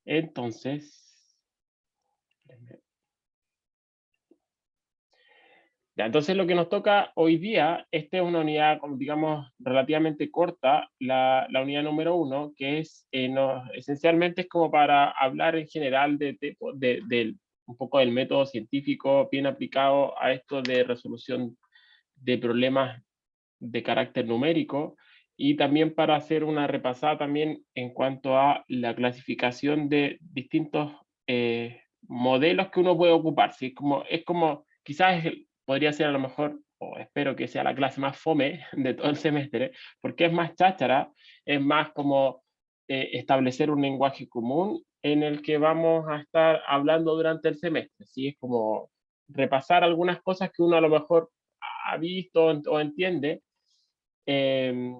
Entonces, ya, entonces lo que nos toca hoy día, esta es una unidad, como digamos, relativamente corta, la unidad número uno, que es, esencialmente es como para hablar en general un poco del método científico bien aplicado a esto de resolución de problemas de carácter numérico, y también para hacer una repasada también en cuanto a la clasificación de distintos modelos que uno puede ocupar. ¿Sí? Es como quizás podría ser a lo mejor, o espero que sea la clase más fome de todo el semestre, porque es más cháchara, es más como establecer un lenguaje común en el que vamos a estar hablando durante el semestre. ¿Sí? Es como repasar algunas cosas que uno a lo mejor ha visto o entiende, eh,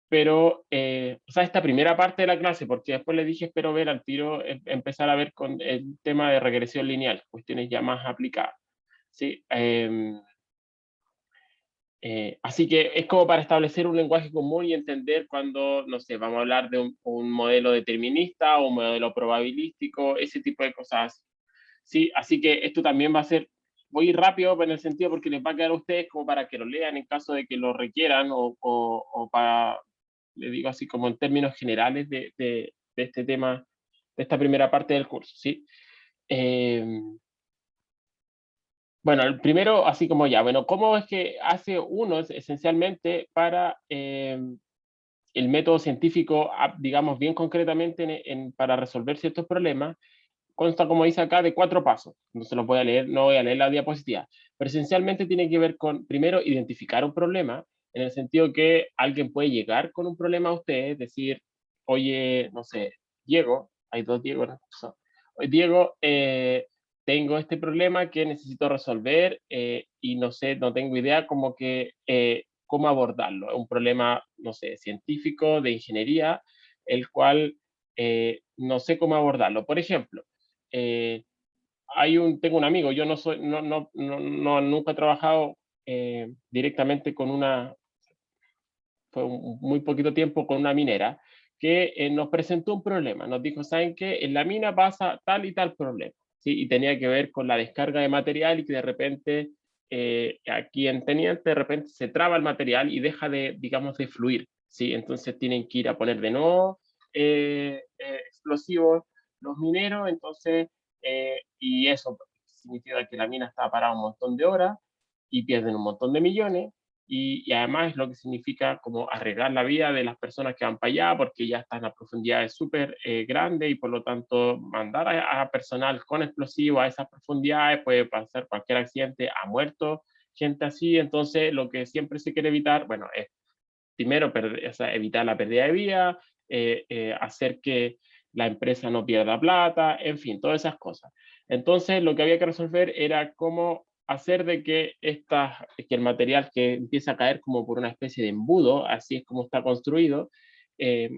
pero, o sea, esta primera parte de la clase, porque después le dije, espero ver al tiro, empezar a ver con el tema de regresión lineal, cuestiones ya más aplicadas. ¿Sí? Así que es como para establecer un lenguaje común y entender cuando, no sé, vamos a hablar de un modelo determinista o un modelo probabilístico, ese tipo de cosas. Sí, así que esto también va a ser, voy a ir rápido en el sentido porque les va a quedar a ustedes como para que lo lean en caso de que lo requieran o para, le digo así como en términos generales de este tema, de esta primera parte del curso, ¿sí? Eh, bueno, el primero, así como ya, bueno, ¿cómo es que hace uno esencialmente para el método científico, digamos bien concretamente para resolver ciertos problemas? Consta, como dice acá, de 4 pasos. No se los voy a leer, no voy a leer la diapositiva. Pero esencialmente tiene que ver con, primero, identificar un problema, en el sentido que alguien puede llegar con un problema a usted, decir, oye, no sé, Diego, hay dos Diego, ¿no? Oye, Diego, tengo este problema que necesito resolver y no sé, no tengo idea cómo abordarlo. Es un problema, no sé, científico, de ingeniería, el cual no sé cómo abordarlo. Por ejemplo, eh, tengo un amigo, yo no soy, nunca he trabajado directamente fue muy poquito tiempo con una minera, que nos presentó un problema. Nos dijo, ¿saben qué? En la mina pasa tal y tal problema, ¿sí? Y tenía que ver con la descarga de material y que de repente, aquí en Teniente, de repente se traba el material y deja de, digamos, de fluir, ¿sí? Entonces tienen que ir a poner de nuevo explosivos los mineros, entonces, y eso significa que la mina está parada un montón de horas y pierden un montón de millones, y además es lo que significa como arriesgar la vida de las personas que van para allá, porque ya están a profundidades súper grandes, y por lo tanto mandar a personal con explosivos a esas profundidades puede pasar cualquier accidente, ha muerto gente así. Entonces lo que siempre se quiere evitar, bueno, es primero o sea, evitar la pérdida de vida, hacer que la empresa no pierda plata, en fin, todas esas cosas. Entonces, lo que había que resolver era cómo hacer de que el material que empieza a caer como por una especie de embudo, así es como está construido, eh,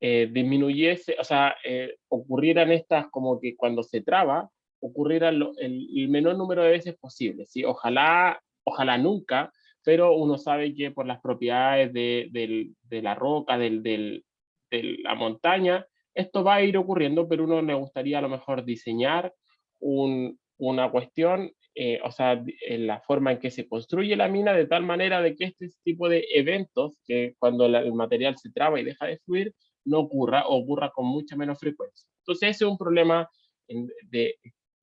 disminuyese, o sea, ocurrieran estas como que cuando se traba, ocurrieran el menor número de veces posible, ¿sí? Ojalá nunca, pero uno sabe que por las propiedades de la roca, de la montaña, esto va a ir ocurriendo, pero uno le gustaría a lo mejor diseñar una cuestión, o sea, en la forma en que se construye la mina, de tal manera de que este tipo de eventos, que cuando el material se traba y deja de fluir, no ocurra o ocurra con mucha menos frecuencia. Entonces ese es un problema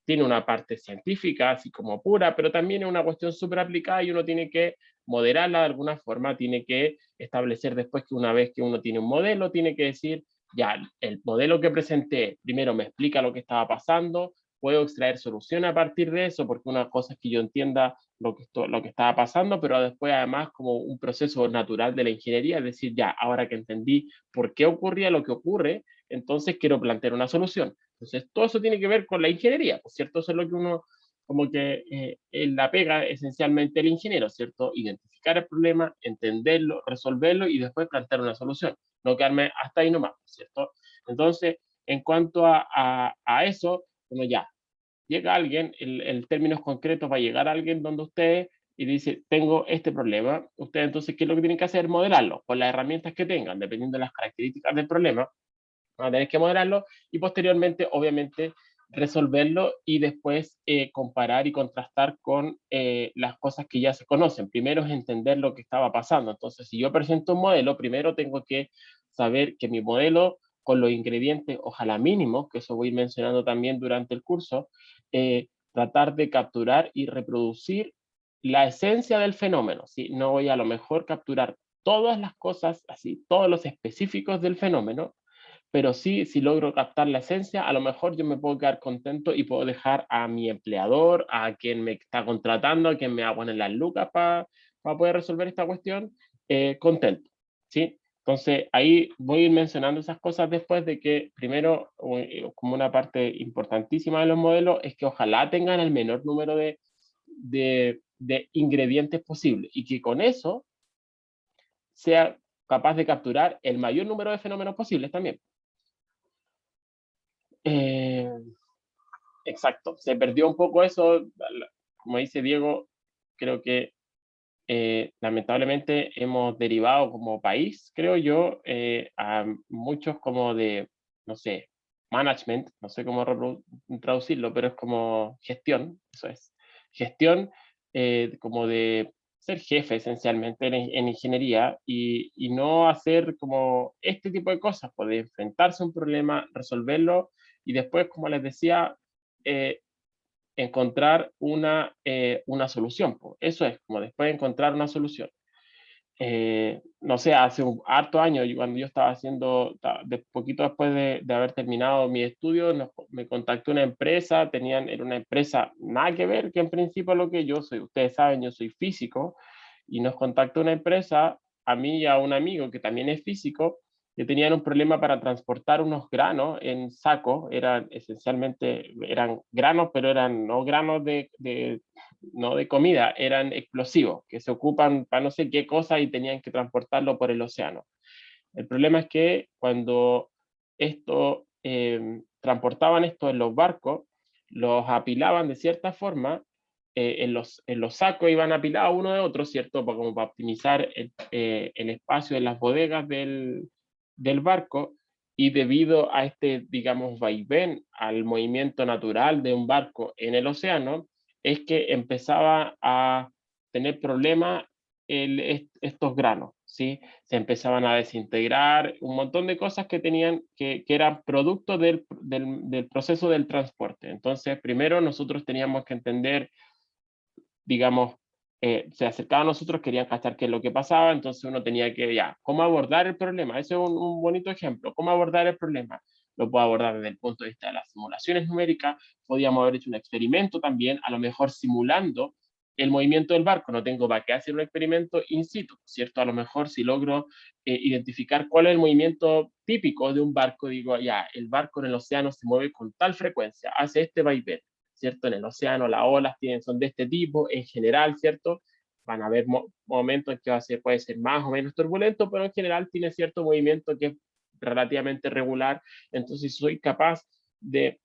tiene una parte científica, así como pura, pero también es una cuestión súper aplicada y uno tiene que moderarla de alguna forma, tiene que establecer después que una vez que uno tiene un modelo, tiene que decir, ya, el modelo que presenté primero me explica lo que estaba pasando, puedo extraer solución a partir de eso, porque una cosa es que yo entienda lo que estaba pasando, pero después además como un proceso natural de la ingeniería, es decir, ya, ahora que entendí por qué ocurría lo que ocurre, entonces quiero plantear una solución. Entonces, todo eso tiene que ver con la ingeniería, ¿por cierto? Eso es lo que uno, como que la pega esencialmente el ingeniero, ¿cierto? Identificar el problema, entenderlo, resolverlo y después plantear una solución. No quedarme hasta ahí nomás, ¿cierto? Entonces, en cuanto a eso, bueno, ya, llega alguien, el términos concretos va a llegar alguien donde ustedes y dice, tengo este problema. Ustedes entonces, ¿qué es lo que tienen que hacer? Modelarlo con las herramientas que tengan, dependiendo de las características del problema. van a tener que modelarlo y posteriormente, obviamente, resolverlo y después comparar y contrastar con las cosas que ya se conocen. Primero es entender lo que estaba pasando. Entonces, si yo presento un modelo, primero tengo que saber que mi modelo, con los ingredientes, ojalá mínimos, que eso voy a ir mencionando también durante el curso, tratar de capturar y reproducir la esencia del fenómeno. ¿Sí? No voy a lo mejor capturar todas las cosas, así, todos los específicos del fenómeno, pero sí, si logro captar la esencia, a lo mejor yo me puedo quedar contento y puedo dejar a mi empleador, a quien me está contratando, a quien me va a poner las lucas para poder resolver esta cuestión, contento, ¿sí? Entonces, ahí voy a ir mencionando esas cosas después de que, primero, como una parte importantísima de los modelos, es que ojalá tengan el menor número de ingredientes posible y que con eso sea capaz de capturar el mayor número de fenómenos posibles también. Eh, exacto, se perdió un poco eso, como dice Diego, creo que lamentablemente hemos derivado como país, creo yo, a muchos como de, no sé, management, no sé cómo traducirlo, pero es como gestión, eso es, gestión como de ser jefe esencialmente en ingeniería y no hacer como este tipo de cosas, poder enfrentarse a un problema, resolverlo y después, como les decía, eh, encontrar una solución. Po. Eso es, como después de encontrar una solución. No sé, hace un harto años, cuando yo estaba haciendo, poquito después de haber terminado mi estudio, me contactó una empresa, era una empresa nada que ver, que en principio lo que yo soy, ustedes saben, yo soy físico, y nos contactó una empresa, a mí y a un amigo que también es físico, que tenían un problema para transportar unos granos en saco, eran esencialmente, eran granos, pero eran no granos no de comida, eran explosivos, que se ocupan para no sé qué cosa y tenían que transportarlo por el océano. El problema es que cuando transportaban esto en los barcos, los apilaban de cierta forma, en los sacos iban apilados uno de otro, ¿cierto? Como para optimizar el espacio en las bodegas del barco, y debido a este, digamos, vaivén, al movimiento natural de un barco en el océano, es que empezaba a tener problemas estos granos, ¿sí? Se empezaban a desintegrar, un montón de cosas que tenían, que eran producto del proceso del transporte. Entonces, primero nosotros teníamos que entender, digamos, se acercaban a nosotros, querían cachar qué es lo que pasaba, entonces uno tenía que, ya, ¿cómo abordar el problema? Ese es un bonito ejemplo. ¿Cómo abordar el problema? Lo puedo abordar desde el punto de vista de las simulaciones numéricas, podíamos haber hecho un experimento también, a lo mejor simulando el movimiento del barco, no tengo para qué hacer un experimento in situ, ¿cierto? A lo mejor si logro identificar cuál es el movimiento típico de un barco, digo, ya, el barco en el océano se mueve con tal frecuencia, hace este vaivén, ¿cierto? En el océano las olas son de este tipo, en general, ¿cierto? Van a haber momentos en que puede ser más o menos turbulento, pero en general tiene cierto movimiento que es relativamente regular, entonces soy capaz de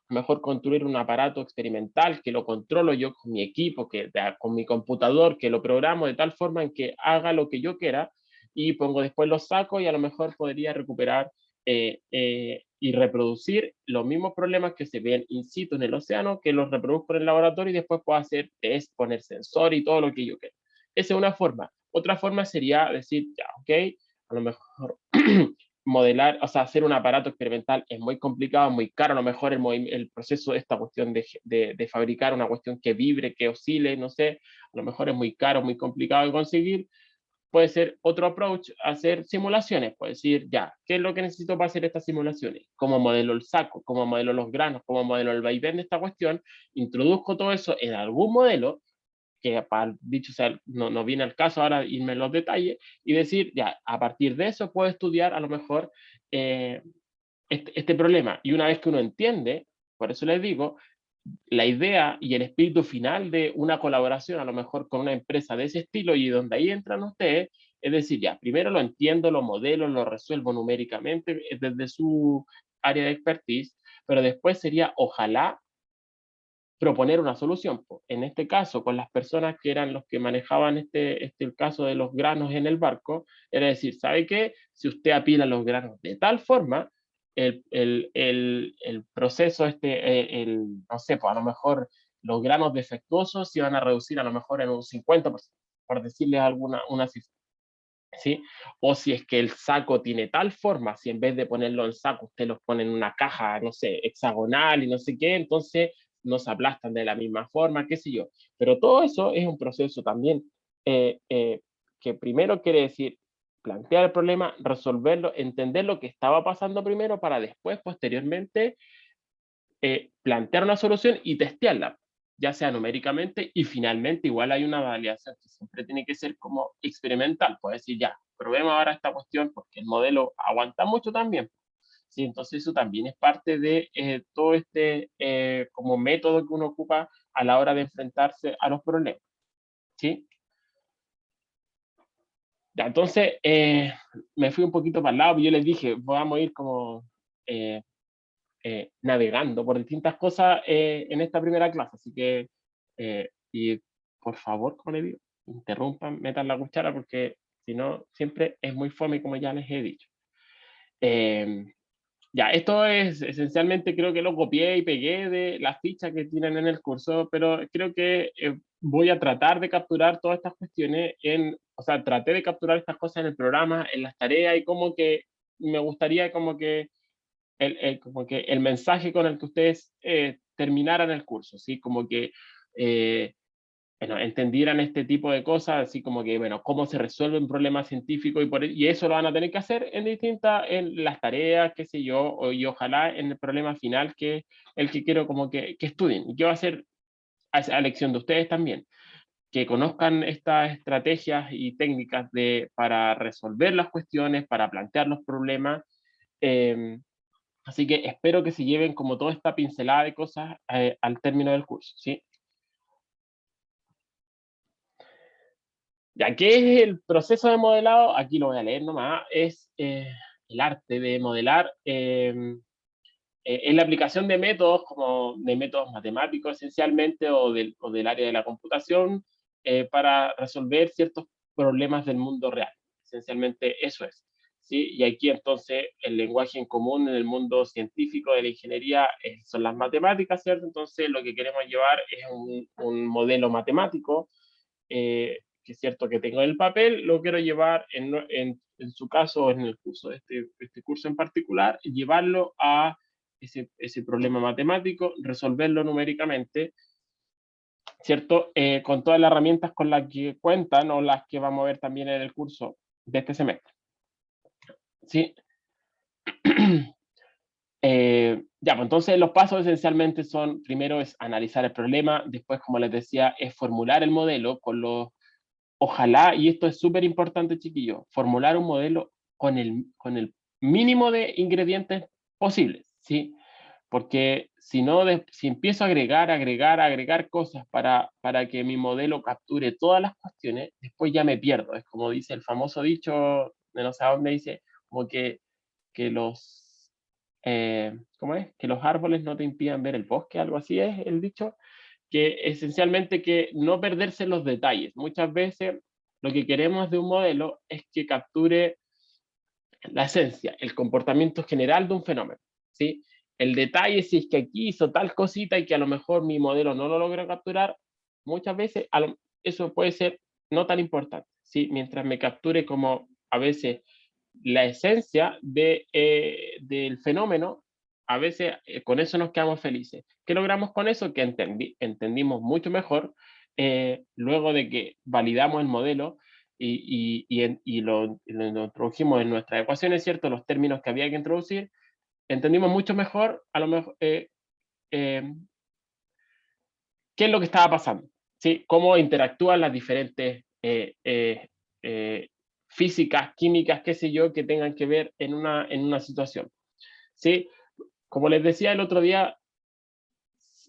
mejor construir un aparato experimental que lo controlo yo con mi equipo, con mi computador, que lo programo de tal forma en que haga lo que yo quiera y pongo después los sacos y a lo mejor podría recuperar y reproducir los mismos problemas que se ven in situ en el océano, que los reproduzco en el laboratorio y después puedo hacer test, poner sensor y todo lo que yo quiera. Esa es una forma. Otra forma sería decir, ya, ok, a lo mejor modelar, o sea, hacer un aparato experimental es muy complicado, muy caro, a lo mejor el proceso de esta cuestión de fabricar una cuestión que vibre, que oscile, no sé, a lo mejor es muy caro, muy complicado de conseguir. Puede ser otro approach, hacer simulaciones, puede decir, ya, ¿qué es lo que necesito para hacer estas simulaciones? ¿Cómo modelo el saco? ¿Cómo modelo los granos? ¿Cómo modelo el vaivén de esta cuestión? Introduzco todo eso en algún modelo, que para, dicho sea, no viene al caso ahora irme en los detalles, y decir, ya, a partir de eso puedo estudiar a lo mejor eh, este problema. Y una vez que uno entiende, por eso les digo, la idea y el espíritu final de una colaboración, a lo mejor con una empresa de ese estilo y donde ahí entran ustedes, es decir, ya, primero lo entiendo, lo modelo, lo resuelvo numéricamente desde su área de expertise, pero después sería, ojalá, proponer una solución. En este caso, con las personas que eran los que manejaban el caso de los granos en el barco, era decir, ¿sabe qué? Si usted apila los granos de tal forma, el proceso, no sé, pues a lo mejor los granos defectuosos se van a reducir a lo mejor en un 50%, por decirles una cifra. ¿Sí? O si es que el saco tiene tal forma, si en vez de ponerlo en saco, usted los pone en una caja, no sé, hexagonal y no sé qué, entonces no se aplastan de la misma forma, qué sé yo. Pero todo eso es un proceso también eh, eh, que primero quiere decir plantear el problema, resolverlo, entender lo que estaba pasando primero para después, posteriormente, plantear una solución y testearla, ya sea numéricamente y finalmente igual hay una validación que siempre tiene que ser como experimental, puede decir ya, probemos ahora esta cuestión porque el modelo aguanta mucho también. Sí, entonces eso también es parte de todo este como método que uno ocupa a la hora de enfrentarse a los problemas. ¿Sí? Ya, entonces me fui un poquito para el lado, yo les dije, vamos a ir como eh, navegando por distintas cosas en esta primera clase. Así que, y por favor, como les digo, interrumpan, metan la cuchara porque si no, siempre es muy fome, como ya les he dicho. Eh, ya, esto es esencialmente, creo que lo copié y pegué de las fichas que tienen en el curso, pero creo que voy a tratar de capturar todas estas cuestiones o sea, traté de capturar estas cosas en el programa, en las tareas y como que me gustaría como que como que el mensaje con el que ustedes terminaran el curso, ¿sí? Como que, eh, bueno, entendieran este tipo de cosas, así como que, bueno, cómo se resuelve un problema científico y eso lo van a tener que hacer en las tareas, qué sé yo, y ojalá en el problema final que es el que quiero como que estudien y que va a ser a elección de ustedes también, que conozcan estas estrategias y técnicas para resolver las cuestiones, para plantear los problemas. eh, Así que espero que se lleven como toda esta pincelada de cosas al término del curso, ¿sí? Ya, ¿qué es el proceso de modelado? Aquí lo voy a leer nomás. Es el arte de modelar. Es la aplicación de métodos, como de métodos matemáticos esencialmente, o del área de la computación, para resolver ciertos problemas del mundo real. Esencialmente eso es. ¿Sí? Y aquí entonces el lenguaje en común en el mundo científico de la ingeniería son las matemáticas, ¿cierto? Entonces lo que queremos llevar es un modelo matemático, que es cierto que tengo en el papel, lo quiero llevar en su caso, en el curso, este curso en particular, y llevarlo a ese problema matemático, resolverlo numéricamente, ¿cierto? Con todas las herramientas con las que cuentan o las que vamos a ver también en el curso de este semestre. ¿Sí? Ya, pues entonces los pasos esencialmente son, primero es analizar el problema, después, como les decía, es formular el modelo ojalá, y esto es súper importante, chiquillos, formular un modelo con el mínimo de ingredientes posibles, ¿sí? Porque si no, si empiezo a agregar cosas para que mi modelo capture todas las cuestiones, después ya me pierdo. Es como dice el famoso dicho, de no sé a dónde dice, como que ¿cómo es? Que los árboles no te impidan ver el bosque, algo así es el dicho, que esencialmente que no perderse en los detalles. Muchas veces lo que queremos de un modelo es que capture la esencia, el comportamiento general de un fenómeno, ¿sí? El detalle, si es que aquí hizo tal cosita y que a lo mejor mi modelo no lo logra capturar, muchas veces eso puede ser no tan importante, ¿sí? Mientras me capture como a veces la esencia del fenómeno, a veces con eso nos quedamos felices. ¿Qué logramos con eso? Que entendimos mucho mejor luego de que validamos el modelo lo introdujimos en nuestras ecuaciones, ¿cierto? Los términos que había que introducir, entendimos mucho mejor, a lo mejor, eh, qué es lo que estaba pasando, ¿sí? Cómo interactúan las diferentes eh, físicas, químicas, qué sé yo, que tengan que ver en una situación, ¿sí? Como les decía el otro día,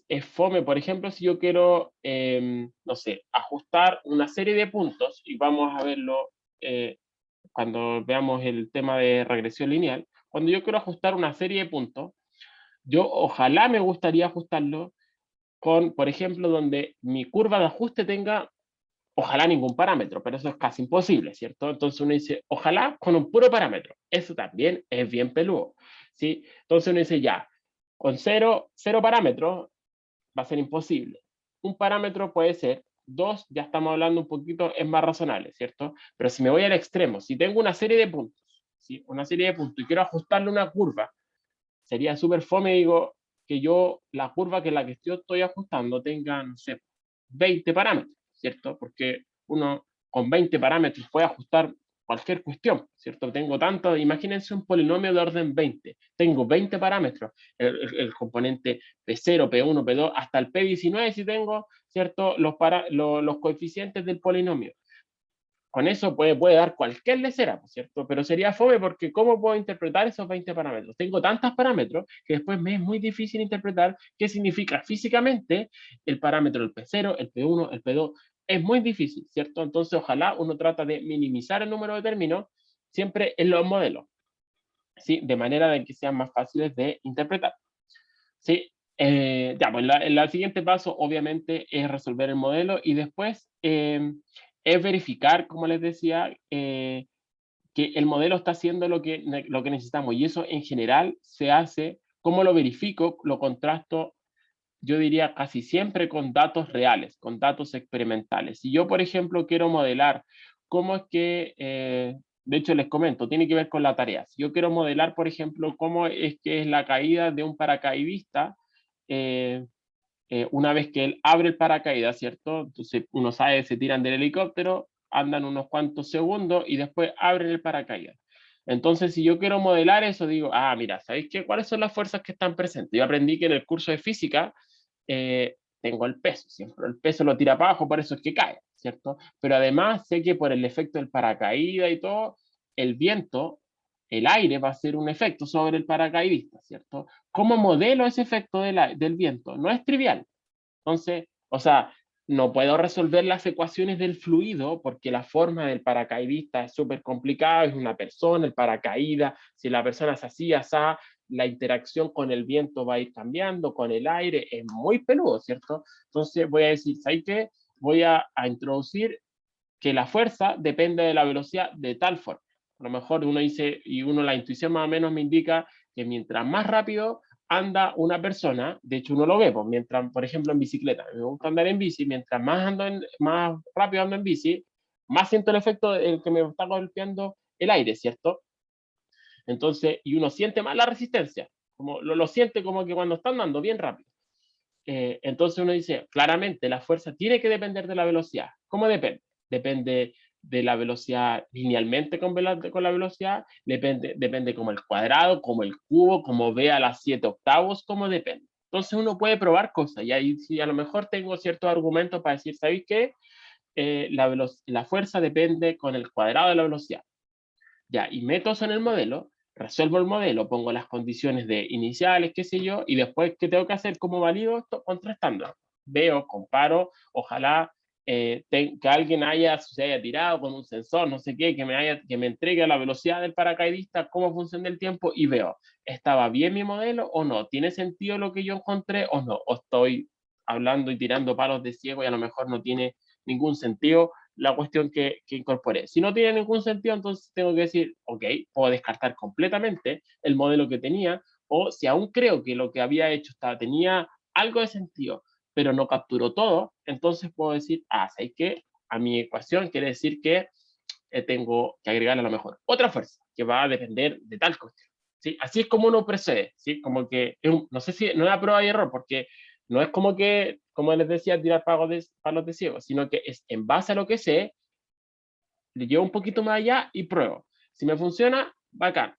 es fome, por ejemplo, si yo quiero, no sé, ajustar una serie de puntos, y vamos a verlo cuando veamos el tema de regresión lineal, cuando yo quiero ajustar una serie de puntos, yo ojalá me gustaría ajustarlo con, por ejemplo, donde mi curva de ajuste tenga ojalá ningún parámetro, pero eso es casi imposible, ¿cierto? Entonces uno dice, ojalá con un puro parámetro. Eso también es bien peludo, ¿sí? Entonces uno dice, ya, con cero parámetros va a ser imposible. Un parámetro puede ser, dos, ya estamos hablando un poquito, es más razonable, ¿cierto? Pero si me voy al extremo, si tengo una serie de puntos, ¿sí? Una serie de puntos y quiero ajustarle una curva, sería súper fome, digo, que yo, la curva que la que yo estoy ajustando tenga, no sé, 20 parámetros, ¿cierto? Porque uno con 20 parámetros puede ajustar cualquier cuestión, ¿cierto? Tengo tanto, imagínense un polinomio de orden 20, tengo 20 parámetros, el componente P0, P1, P2, hasta el P19 si tengo, ¿cierto? Los coeficientes del polinomio. Con eso puede dar cualquier lecera, ¿cierto? Pero sería fome porque ¿cómo puedo interpretar esos 20 parámetros? Tengo tantos parámetros que después me es muy difícil interpretar qué significa físicamente el parámetro el P0, el P1, el P2. Es muy difícil, ¿cierto? Entonces, ojalá uno trata de minimizar el número de términos siempre en los modelos, ¿sí? De manera de que sean más fáciles de interpretar, ¿sí? Ya, pues el siguiente paso obviamente es resolver el modelo y después es verificar, como les decía, que el modelo está haciendo lo que necesitamos. Y eso en general se hace, ¿cómo lo verifico? Lo contrasto, yo diría casi siempre con datos reales, con datos experimentales. Si yo, por ejemplo, quiero modelar cómo es que, de hecho les comento, tiene que ver con la tarea. Si yo quiero modelar, por ejemplo, cómo es que es la caída de un paracaidista, eh, una vez que él abre el paracaídas, ¿cierto? Entonces uno sabe, se tiran del helicóptero, andan unos cuantos segundos y después abren el paracaídas. Entonces, si yo quiero modelar eso, digo, mira, ¿sabéis qué? ¿Cuáles son las fuerzas que están presentes? Yo aprendí que en el curso de física tengo el peso, siempre el peso lo tira para abajo, por eso es que cae, ¿cierto? Pero además sé que por el efecto del paracaídas y todo, el viento, el aire va a ser un efecto sobre el paracaidista, ¿cierto? ¿Cómo modelo ese efecto del viento? No es trivial. Entonces, o sea, no puedo resolver las ecuaciones del fluido porque la forma del paracaidista es súper complicada, es una persona, el paracaídas, si la persona es así, asá, la interacción con el viento va a ir cambiando, con el aire, es muy peludo, ¿cierto? Entonces voy a decir, ¿sabes qué? Voy a introducir que la fuerza depende de la velocidad de tal forma. A lo mejor uno dice, y uno la intuición más o menos me indica que mientras más rápido anda una persona, de hecho uno lo ve, pues, mientras, por ejemplo, en bicicleta, me gusta andar en bici, mientras más rápido ando en bici, más siento el efecto del que me está golpeando el aire, ¿cierto? Entonces, y uno siente más la resistencia, como lo siente como que cuando está andando bien rápido. Entonces uno dice, claramente la fuerza tiene que depender de la velocidad. ¿Cómo depende? Depende de la velocidad linealmente con la velocidad, depende como el cuadrado, como el cubo, como v a las 7 octavos, como depende. Entonces uno puede probar cosas y ahí sí a lo mejor tengo ciertos argumentos para decir, ¿sabéis qué? La fuerza depende con el cuadrado de la velocidad. Ya, y meto eso en el modelo, resuelvo el modelo, pongo las condiciones de iniciales, qué sé yo, y después, ¿qué tengo que hacer? ¿Cómo valido esto? Contrastando. Veo, comparo, ojalá que alguien se haya tirado con un sensor, no sé qué, que me entregue la velocidad del paracaidista, cómo funciona el tiempo, y veo, ¿estaba bien mi modelo o no? ¿Tiene sentido lo que yo encontré o no? ¿O estoy hablando y tirando palos de ciego y a lo mejor no tiene ningún sentido la cuestión que incorporé? Si no tiene ningún sentido, entonces tengo que decir, ok, puedo descartar completamente el modelo que tenía, o si aún creo que lo que había hecho tenía algo de sentido, pero no capturó todo, entonces puedo decir, ¿sabes qué? A mi ecuación quiere decir que tengo que agregarle a lo mejor otra fuerza, que va a depender de tal cuestión. ¿Sí? Así es como uno procede, ¿sí? Como que, no sé si no es a prueba y error, porque no es como que, como les decía, tirar palos de ciego, sino que es en base a lo que sé, le llevo un poquito más allá y pruebo. Si me funciona, bacán.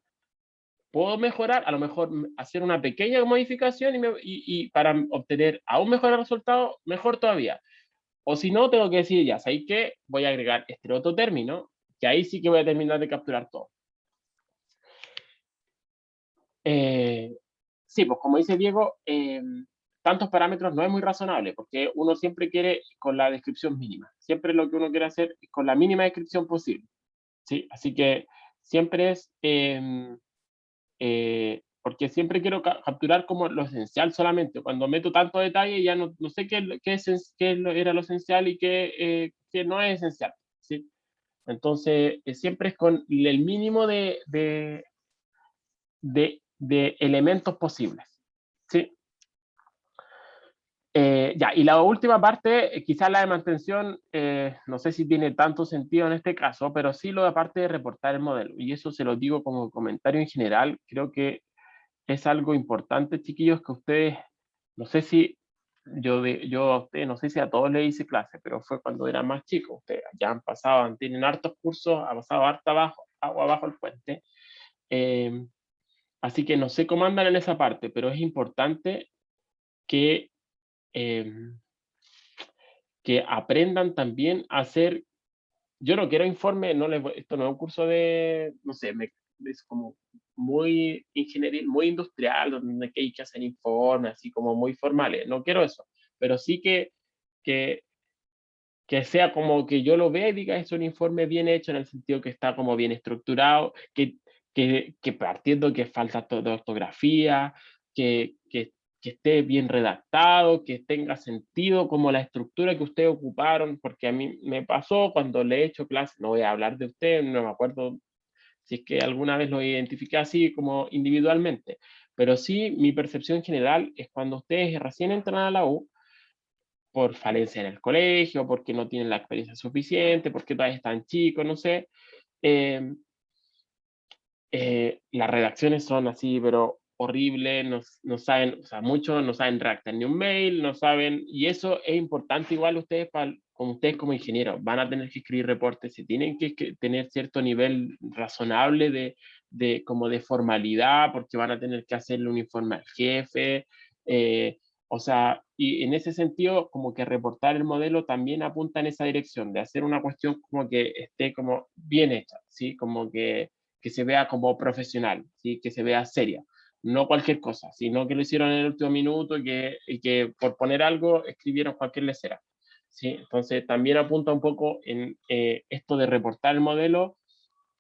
Puedo mejorar, a lo mejor hacer una pequeña modificación y para obtener aún mejores resultados, mejor todavía. O si no, tengo que decir, ya, ¿sabéis qué? Voy a agregar este otro término, que ahí sí que voy a terminar de capturar todo. Sí, pues como dice Diego, tantos parámetros no es muy razonable, porque uno siempre quiere con la descripción mínima. Siempre lo que uno quiere hacer es con la mínima descripción posible. ¿Sí? Así que siempre es porque siempre quiero capturar como lo esencial solamente. Cuando meto tanto detalle ya no sé era lo esencial y qué no es esencial, ¿sí? Entonces, siempre es con el mínimo de elementos posibles, ¿sí? Ya, y la última parte, quizás la de mantención, no sé si tiene tanto sentido en este caso, pero sí lo de parte de reportar el modelo. Y eso se lo digo como comentario en general. Creo que es algo importante, chiquillos, que ustedes, no sé si yo a ustedes, no sé si a todos les hice clase, pero fue cuando eran más chicos. Ustedes ya han pasado, tienen hartos cursos, ha pasado harta agua abajo el puente. Eh, Así que no sé cómo andan en esa parte, pero es importante que, eh, que aprendan también a hacer. Yo no quiero informe, esto no es un curso de, no sé, es como muy ingeniería, muy industrial, donde hay que hacer informes, así como muy formales. No quiero eso, pero sí que, que sea como que yo lo vea y diga, es un informe bien hecho en el sentido que está como bien estructurado, que partiendo que falta toda ortografía, que esté bien redactado, que tenga sentido como la estructura que ustedes ocuparon, porque a mí me pasó cuando le he hecho clase, no voy a hablar de usted, no me acuerdo si es que alguna vez lo identifiqué así como individualmente, pero sí mi percepción general es cuando ustedes recién entran a la U, por falencia en el colegio, porque no tienen la experiencia suficiente, porque todavía están chicos, no sé. eh, las redacciones son así, pero horribles, no saben, o sea, muchos no saben redactar ni un mail, no saben, y eso es importante igual como ustedes como ingenieros, van a tener que escribir reportes, se tienen que tener cierto nivel razonable como de formalidad, porque van a tener que hacerle un informe al jefe, o sea, y en ese sentido, como que reportar el modelo también apunta en esa dirección, de hacer una cuestión como que esté como bien hecha, ¿sí? Como que se vea como profesional, ¿sí? Que se vea seria. No cualquier cosa, sino que lo hicieron en el último minuto y que por poner algo escribieron cualquier lecera. ¿Sí? Entonces también apunta un poco en esto de reportar el modelo,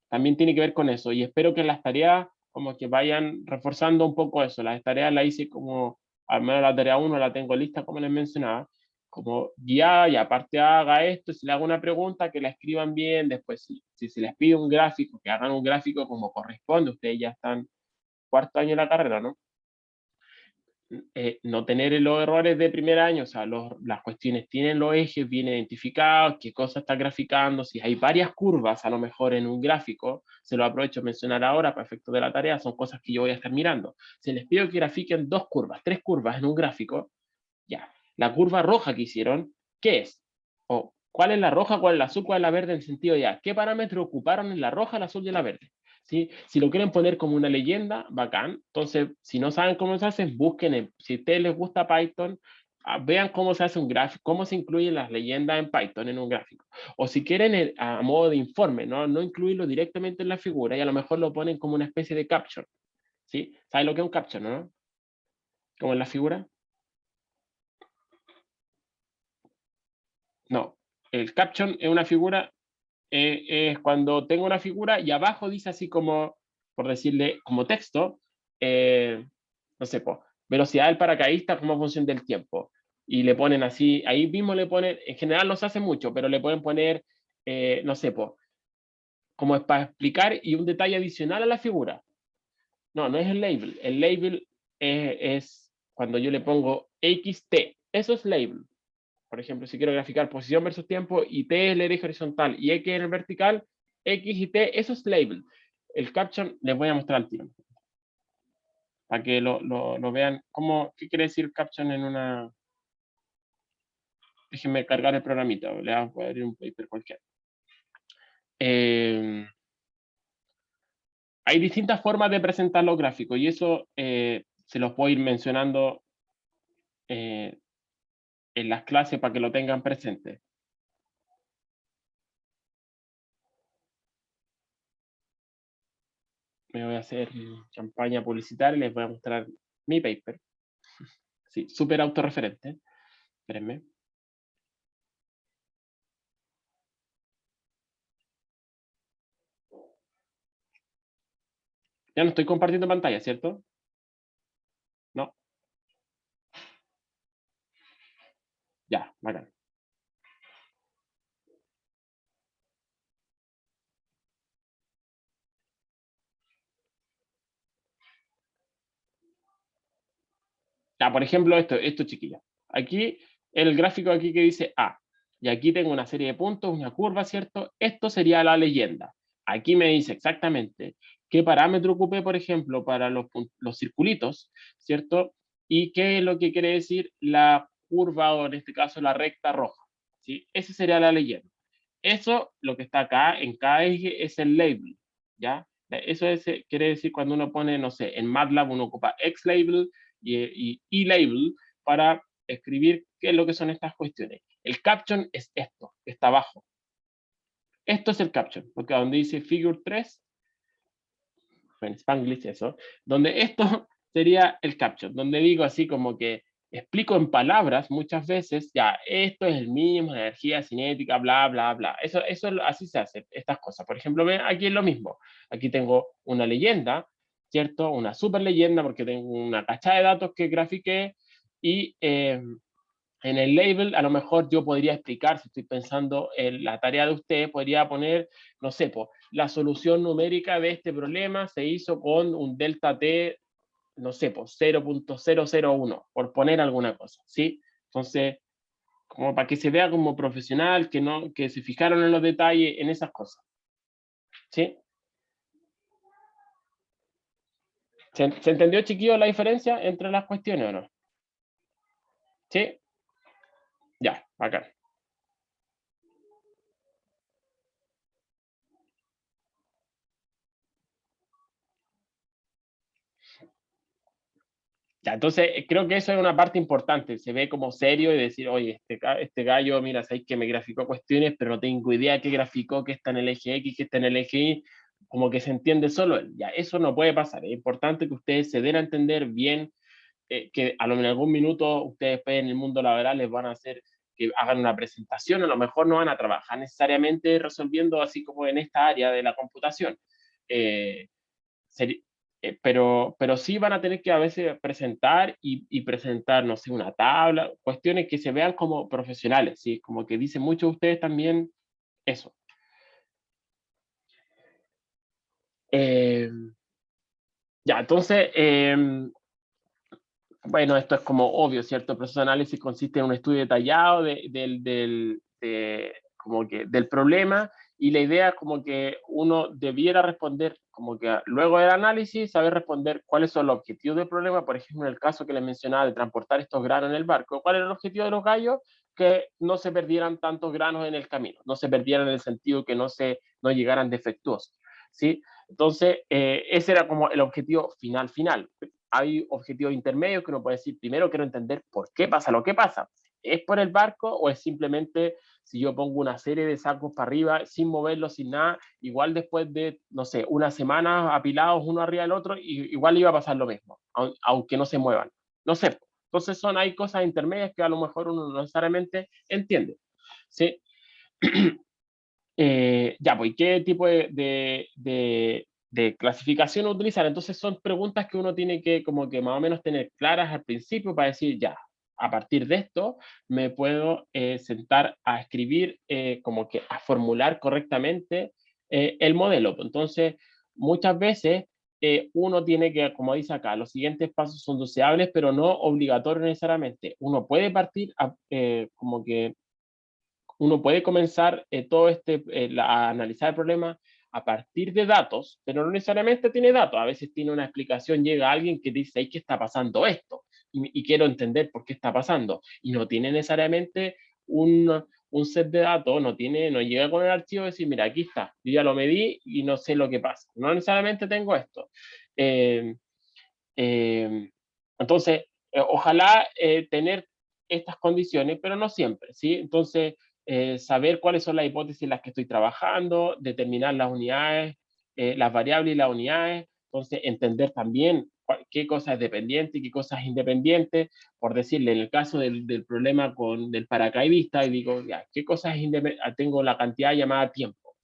también tiene que ver con eso. Y espero que las tareas como que vayan reforzando un poco eso. Las tareas las hice como, al menos la tarea 1 la tengo lista, como les mencionaba, como guiada y aparte haga esto, si le hago una pregunta, que la escriban bien, después si se les pide un gráfico, que hagan un gráfico como corresponde, ustedes ya están cuarto año de la carrera, ¿no? No tener los errores de primer año, o sea, las cuestiones tienen los ejes bien identificados, qué cosa está graficando, si hay varias curvas a lo mejor en un gráfico, se lo aprovecho a mencionar ahora para efecto de la tarea, son cosas que yo voy a estar mirando. Si les pido que grafiquen 2 curvas, 3 curvas en un gráfico, ya, la curva roja que hicieron, ¿qué es? O ¿cuál es la roja, cuál es la azul, cuál es la verde en sentido ya? ¿Qué parámetros ocuparon en la roja, la azul y la verde? ¿Sí? Si lo quieren poner como una leyenda, bacán. Entonces, si no saben cómo se hace, busquen. Si a ustedes les gusta Python, vean cómo se hace un gráfico, cómo se incluyen las leyendas en Python en un gráfico. O si quieren a modo de informe, no incluirlo directamente en la figura y a lo mejor lo ponen como una especie de caption. ¿Sí? ¿Saben lo que es un caption, no? Como en la figura. No. El caption es una figura, es cuando tengo una figura y abajo dice así como, por decirle, como texto, no sé, velocidad del paracaidista como función del tiempo. Y le ponen así, ahí mismo le ponen, en general no se hace mucho, pero le pueden poner, no sé, como es para explicar y un detalle adicional a la figura. No es el label. El label es cuando yo le pongo XT. Eso es label. Por ejemplo, si quiero graficar posición versus tiempo y T es el eje horizontal y X en el vertical, X y T, eso es label. El caption les voy a mostrar al tiro, para que lo vean. ¿Qué quiere decir caption en una? Déjenme cargar el programita, le vamos a abrir un paper cualquiera. Hay distintas formas de presentar los gráficos y eso se los puedo ir mencionando en las clases para que lo tengan presente. Me voy a hacer campaña publicitaria y les voy a mostrar mi paper. Sí, súper autorreferente. Espérenme. Ya no estoy compartiendo pantalla, ¿cierto? Ya, bacán. Ya, por ejemplo, esto chiquillos. Aquí, el gráfico aquí que dice A. Y aquí tengo una serie de puntos, una curva, ¿cierto? Esto sería la leyenda. Aquí me dice exactamente qué parámetro ocupé, por ejemplo, para los circulitos, ¿cierto? Y qué es lo que quiere decir la curva, o en este caso la recta roja. ¿Sí? Esa sería la leyenda. Eso, lo que está acá, en cada eje, es el label, ¿ya? Eso quiere decir cuando uno pone, no sé, en MATLAB uno ocupa X-label y E-label para escribir qué es lo que son estas cuestiones. El caption es esto, que está abajo. Esto es el caption, porque donde dice figure 3, en Spanglish eso, donde esto sería el caption, donde digo así como que explico en palabras muchas veces, ya, esto es el mismo, energía cinética, bla, bla, bla. Así se hace, estas cosas. Por ejemplo, ven, aquí es lo mismo. Aquí tengo una leyenda, ¿cierto? Una super leyenda porque tengo una cacha de datos que grafiqué y en el label, a lo mejor yo podría explicar, si estoy pensando en la tarea de usted, podría poner, no sé, pues, la solución numérica de este problema se hizo con un delta t, no sé, pues 0.001, por poner alguna cosa, ¿sí? Entonces, como para que se vea como profesional, que se fijaron en los detalles, en esas cosas, ¿sí? ¿Se entendió, chiquillo, la diferencia entre las cuestiones o no? ¿Sí? Ya, acá. Ya, entonces, creo que eso es una parte importante. Se ve como serio y decir, oye, este gallo, mira, sabéis que me graficó cuestiones, pero no tengo idea qué graficó, qué está en el eje X, qué está en el eje Y, como que se entiende solo él. Ya, eso no puede pasar. Es importante que ustedes se den a entender bien, que a lo mejor en algún minuto ustedes después en el mundo laboral les van a hacer que hagan una presentación, a lo mejor no van a trabajar necesariamente resolviendo así como en esta área de la computación. Eh, pero sí van a tener que a veces presentar y presentar, no sé, una tabla, cuestiones que se vean como profesionales, ¿sí? Como que dicen muchos de ustedes también eso. Eh, ya, entonces, bueno, esto es como obvio, ¿cierto? El proceso de análisis consiste en un estudio detallado como que del problema, y la idea es como que uno debiera responder, como que luego del análisis, saber responder cuáles son los objetivos del problema. Por ejemplo, en el caso que les mencionaba de transportar estos granos en el barco, ¿cuál era el objetivo de los gallos? Que no se perdieran tantos granos en el camino, no se perdieran en el sentido que no llegaran defectuosos, ¿sí? Entonces, ese era como el objetivo final. Hay objetivos intermedios que uno puede decir, primero quiero entender por qué pasa lo que pasa. ¿Es por el barco o es simplemente si yo pongo una serie de sacos para arriba sin moverlos, sin nada, igual después de, no sé, una semana apilados uno arriba del otro, igual iba a pasar lo mismo, aunque no se muevan? No sé. Entonces hay cosas intermedias que a lo mejor uno no necesariamente entiende. ¿Sí? Ya, pues, ¿qué tipo de clasificación utilizar? Entonces son preguntas que uno tiene que como que más o menos tener claras al principio para decir, ya, a partir de esto me puedo sentar a escribir, como que a formular correctamente el modelo. Entonces, muchas veces uno tiene que, como dice acá, los siguientes pasos son deseables, pero no obligatorios necesariamente. Uno puede partir como que uno puede comenzar a analizar el problema a partir de datos, pero no necesariamente tiene datos. A veces tiene una explicación, llega alguien que dice, ¿qué está pasando esto? Y quiero entender por qué está pasando. Y no tiene necesariamente un set de datos, no llega con el archivo y decir, mira, aquí está, yo ya lo medí y no sé lo que pasa. No necesariamente tengo esto. Eh, eh, entonces, ojalá tener estas condiciones, pero no siempre, ¿sí? Entonces, saber cuáles son las hipótesis en las que estoy trabajando, determinar las unidades, las variables y las unidades, entonces entender también qué cosa es dependiente y qué cosa es independiente, por decirle, en el caso del problema del paracaidista, y digo, ya, ¿qué cosa es independiente? Tengo la cantidad llamada tiempo,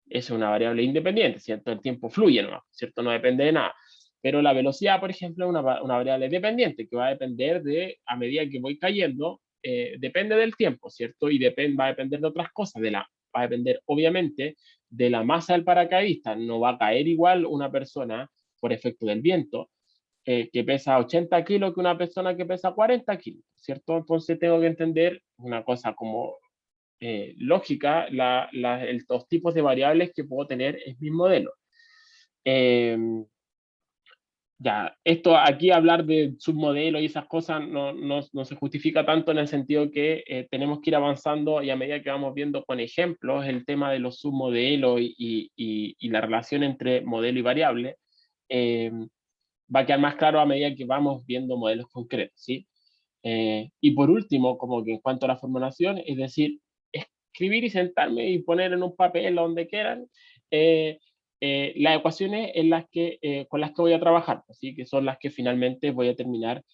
es una variable independiente, ¿cierto? El tiempo fluye, ¿no? ¿Cierto? No depende de nada. Pero la velocidad, por ejemplo, es una variable dependiente que va a depender de, a medida que voy cayendo, depende del tiempo, ¿cierto? Y va a depender de otras cosas, va a depender obviamente de la masa del paracaidista. No va a caer igual una persona por efecto del viento que pesa 80 kilos que una persona que pesa 40 kilos, ¿cierto? Entonces tengo que entender una cosa como lógica, los tipos de variables que puedo tener en mi modelo. Eh, ya, esto aquí hablar de submodelos y esas cosas no se justifica tanto en el sentido que tenemos que ir avanzando y a medida que vamos viendo con ejemplos el tema de los submodelos y la relación entre modelo y variable, eh, va a quedar más claro a medida que vamos viendo modelos concretos, ¿sí? Y por último, como que en cuanto a la formulación, es decir, escribir y sentarme y poner en un papel donde quieran eh, las ecuaciones con las que voy a trabajar, ¿sí? Que son las que finalmente voy a terminar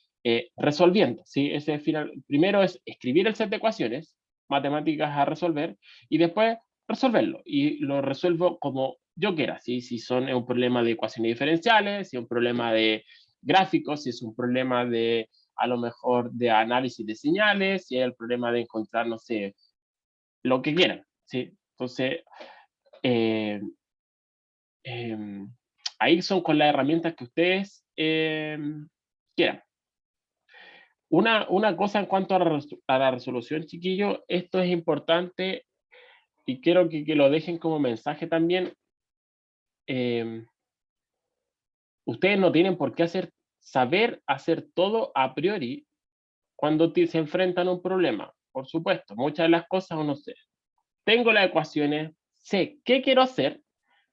resolviendo. ¿Sí? Primero es escribir el set de ecuaciones matemáticas a resolver y después resolverlo. Y lo resuelvo como yo quiera, ¿sí? Si son un problema de ecuaciones diferenciales, si es un problema de gráficos, si es un problema de a lo mejor de análisis de señales, si hay el problema de encontrar, no sé, lo que quieran, ¿sí? Entonces, eh, eh, ahí son con las herramientas que ustedes quieran. Una cosa en cuanto a la resolución, chiquillos, esto es importante y quiero que lo dejen como mensaje también. Ustedes no tienen por qué saber hacer todo a priori cuando se enfrentan a un problema. Por supuesto, muchas de las cosas uno sé. Tengo las ecuaciones, sé qué quiero hacer,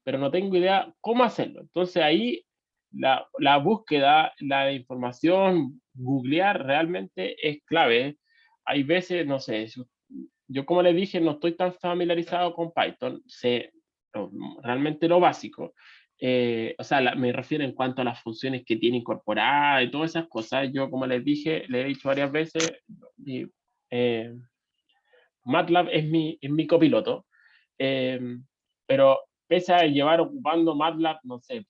pero no tengo idea cómo hacerlo. Entonces ahí la búsqueda, la información, googlear realmente es clave. Hay veces, no sé, yo como les dije, no estoy tan familiarizado con Python, sé realmente lo básico. O sea, me refiero en cuanto a las funciones que tiene incorporadas y todas esas cosas. Yo, como les dije, le he dicho varias veces, eh, MATLAB es mi copiloto, eh, pero pese a llevar ocupando MATLAB, no sé,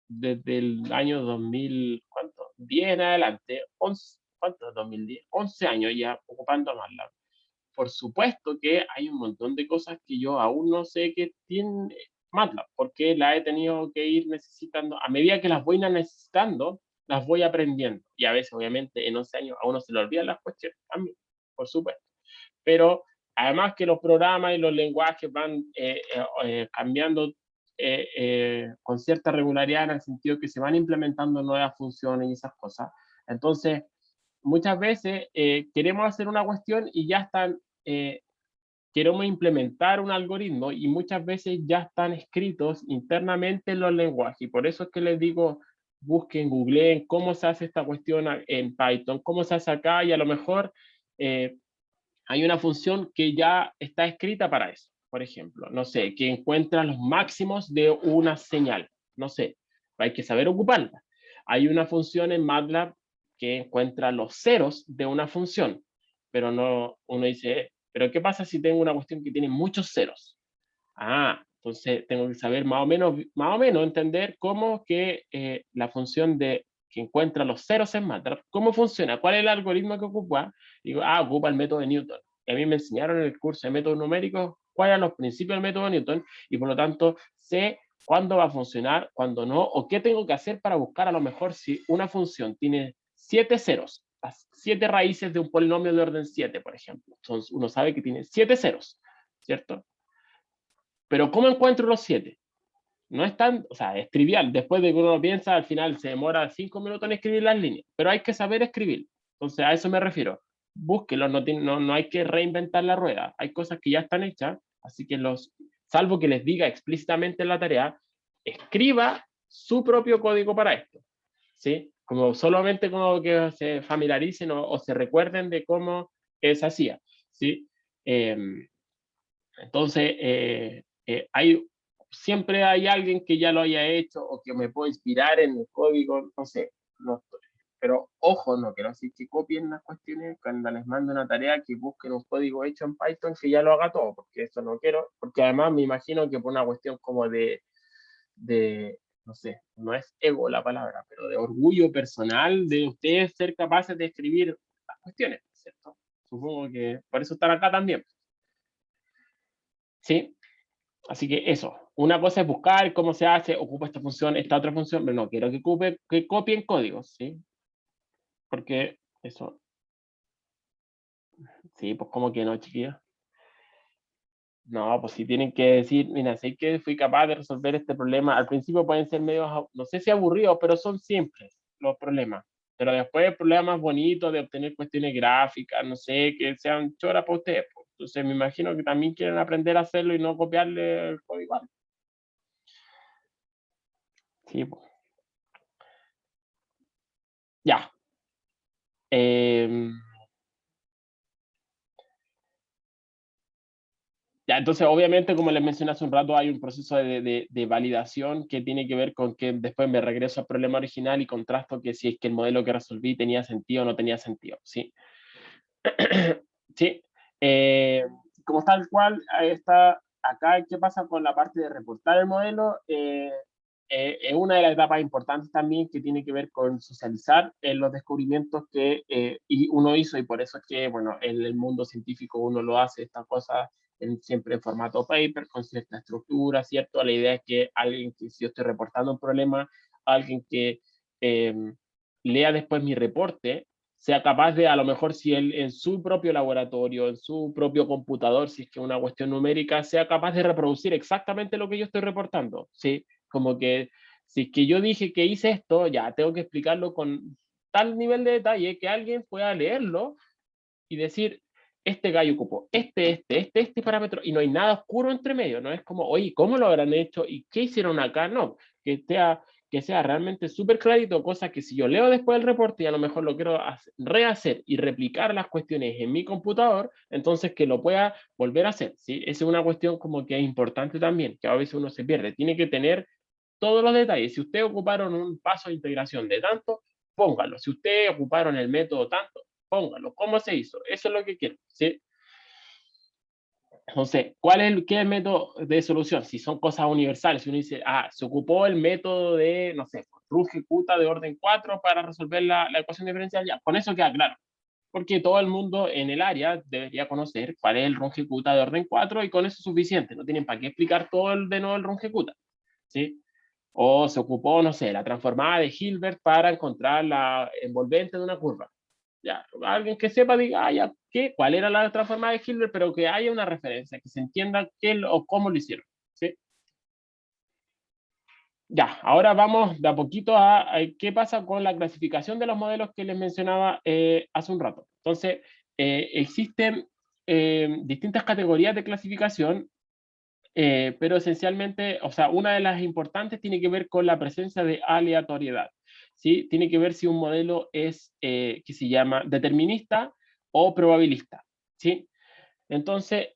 desde el año 2000, ¿cuánto? 10 en adelante, 11, ¿cuánto? 2010, 11 años ya ocupando MATLAB. Por supuesto que hay un montón de cosas que yo aún no sé que tiene MATLAB, porque la he tenido que ir necesitando, a medida que las voy necesitando, las voy aprendiendo. Y a veces, obviamente, en 11 años a uno se le olvidan las cuestiones también, por supuesto. Pero además que los programas y los lenguajes van cambiando con cierta regularidad en el sentido que se van implementando nuevas funciones y esas cosas. Entonces, muchas veces queremos hacer una cuestión y ya están, queremos implementar un algoritmo y muchas veces ya están escritos internamente en los lenguajes. Y por eso es que les digo, busquen, googleen cómo se hace esta cuestión en Python, cómo se hace acá y a lo mejor hay una función que ya está escrita para eso. Por ejemplo, no sé, que encuentra los máximos de una señal. No sé, hay que saber ocuparla. Hay una función en MATLAB que encuentra los ceros de una función, pero no, uno dice, pero ¿qué pasa si tengo una cuestión que tiene muchos ceros? Ah, entonces tengo que saber más o menos entender cómo que la función que encuentra los ceros en MATLAB, cómo funciona, cuál es el algoritmo que ocupa. Digo, ocupa el método de Newton. Y a mí me enseñaron en el curso de métodos numéricos cuáles eran los principios del método de Newton y por lo tanto sé cuándo va a funcionar, cuándo no, o qué tengo que hacer para buscar a lo mejor si una función tiene 7 ceros, las 7 raíces de un polinomio de orden 7, por ejemplo. Entonces uno sabe que tiene 7 ceros, ¿cierto? Pero ¿cómo encuentro los 7? No es tan, o sea, es trivial. Después de que uno piensa, al final se demora 5 minutos en escribir las líneas, pero hay que saber escribir. Entonces, a eso me refiero. Búsquelo, no hay que reinventar la rueda. Hay cosas que ya están hechas, así que salvo que les diga explícitamente en la tarea, escriba su propio código para esto, ¿sí? Como solamente como que se familiaricen o se recuerden de cómo se hacía, ¿sí? Eh, entonces, siempre hay alguien que ya lo haya hecho o que me pueda inspirar en el código, no sé, pero ojo, no quiero decir que copien las cuestiones cuando les mando una tarea, que busquen un código hecho en Python que ya lo haga todo, porque eso no quiero, porque además me imagino que por una cuestión como no sé, no es ego la palabra, pero de orgullo personal de ustedes ser capaces de escribir las cuestiones, ¿cierto? Supongo que por eso están acá también. ¿Sí? Así que eso. Una cosa es buscar cómo se hace, ocupa esta función, esta otra función, pero no, quiero que copien códigos, ¿sí? Porque eso, sí, pues como que no, chiquillos. No, pues si tienen que decir, mira, sé que fui capaz de resolver este problema. Al principio pueden ser medio, no sé si aburridos, pero son simples los problemas. Pero después el problema más bonito de obtener cuestiones gráficas, no sé, que sean choras para ustedes, pues. Entonces me imagino que también quieren aprender a hacerlo y no copiarle el código igual. Sí, pues. Ya. Em, Ya, entonces, obviamente, como les mencioné hace un rato, hay un proceso de validación que tiene que ver con que después me regreso al problema original y contrasto que si es que el modelo que resolví tenía sentido o no tenía sentido, ¿sí? Sí. Eh, Como tal cual, ahí está, acá, ¿qué pasa con la parte de reportar el modelo? Es una de las etapas importantes también que tiene que ver con socializar los descubrimientos que uno hizo y por eso es que, bueno, en el mundo científico uno lo hace, estas cosas siempre en formato paper, con cierta estructura, ¿cierto? La idea es que alguien que, si yo estoy reportando un problema, alguien que eh, lea después mi reporte, sea capaz de, a lo mejor, si él en su propio laboratorio, en su propio computador, si es que es una cuestión numérica, sea capaz de reproducir exactamente lo que yo estoy reportando, ¿sí? Como que si es que yo dije que hice esto, ya tengo que explicarlo con tal nivel de detalle que alguien pueda leerlo y decir, este gallo ocupó este parámetro y no hay nada oscuro entre medio, no es como, oye, ¿cómo lo habrán hecho? ¿Y qué hicieron acá? No, que sea realmente súper clarito, cosa que si yo leo después el reporte y a lo mejor lo quiero rehacer y replicar las cuestiones en mi computador, entonces que lo pueda volver a hacer, ¿sí? Esa es una cuestión como que es importante también, que a veces uno se pierde, tiene que tener todos los detalles. Si ustedes ocuparon un paso de integración de tanto, póngalo. Si ustedes ocuparon el método tanto, póngalo. ¿Cómo se hizo? Eso es lo que quiero, ¿sí? Entonces, ¿qué es el método de solución? Si son cosas universales, si uno dice, se ocupó el método de, no sé, RUN-G-CUTA de orden 4 para resolver la ecuación diferencial, ya, con eso queda claro. Porque todo el mundo en el área debería conocer cuál es el RUN-G-CUTA de orden 4 y con eso es suficiente. No tienen para qué explicar todo de nuevo el RUN-G-CUTA, ¿sí? O se ocupó, no sé, la transformada de Hilbert para encontrar la envolvente de una curva. Ya, alguien que sepa diga, ya, cuál era la transformada de Hilbert, pero que haya una referencia, que se entienda qué o cómo lo hicieron. ¿Sí? Ya, ahora vamos de a poquito a qué pasa con la clasificación de los modelos que les mencionaba hace un rato. Entonces, existen distintas categorías de clasificación, pero esencialmente, o sea, una de las importantes tiene que ver con la presencia de aleatoriedad. ¿Sí? Tiene que ver si un modelo es, que se llama determinista o probabilista. ¿Sí? Entonces,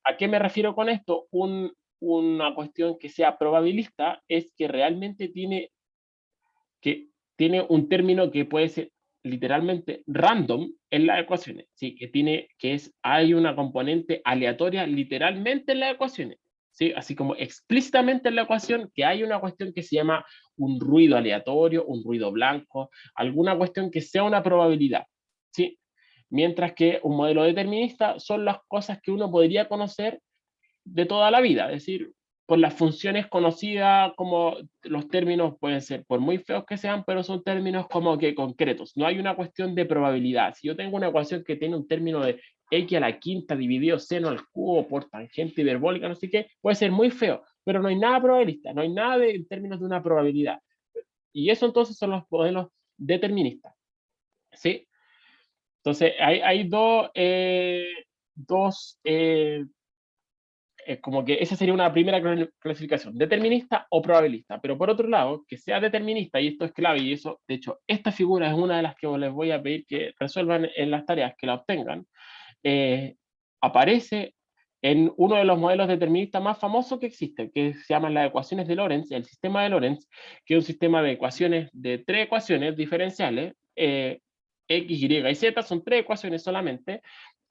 ¿a qué me refiero con esto? Una cuestión que sea probabilista es que realmente tiene un término que puede ser literalmente random en las ecuaciones, ¿sí? Hay una componente aleatoria literalmente en las ecuaciones, ¿sí? Así como explícitamente en la ecuación que hay una cuestión que se llama un ruido aleatorio, un ruido blanco, alguna cuestión que sea una probabilidad, ¿sí? Mientras que un modelo determinista son las cosas que uno podría conocer de toda la vida, es decir, por las funciones conocidas, como los términos pueden ser, por muy feos que sean, pero son términos como que concretos. No hay una cuestión de probabilidad. Si yo tengo una ecuación que tiene un término de x a la quinta dividido seno al cubo por tangente hiperbólica, no sé qué, puede ser muy feo, pero no hay nada probabilista, no hay nada en términos de una probabilidad. Y eso entonces son los modelos deterministas. ¿Sí? Entonces, hay dos como que esa sería una primera clasificación, determinista o probabilista. Pero por otro lado, que sea determinista, y esto es clave, y eso, de hecho, esta figura es una de las que les voy a pedir que resuelvan en las tareas, que la obtengan, aparece en uno de los modelos deterministas más famosos que existen, que se llaman las ecuaciones de Lorentz, el sistema de Lorentz, que es un sistema de ecuaciones, de tres ecuaciones diferenciales, X, Y y Z, son tres ecuaciones solamente,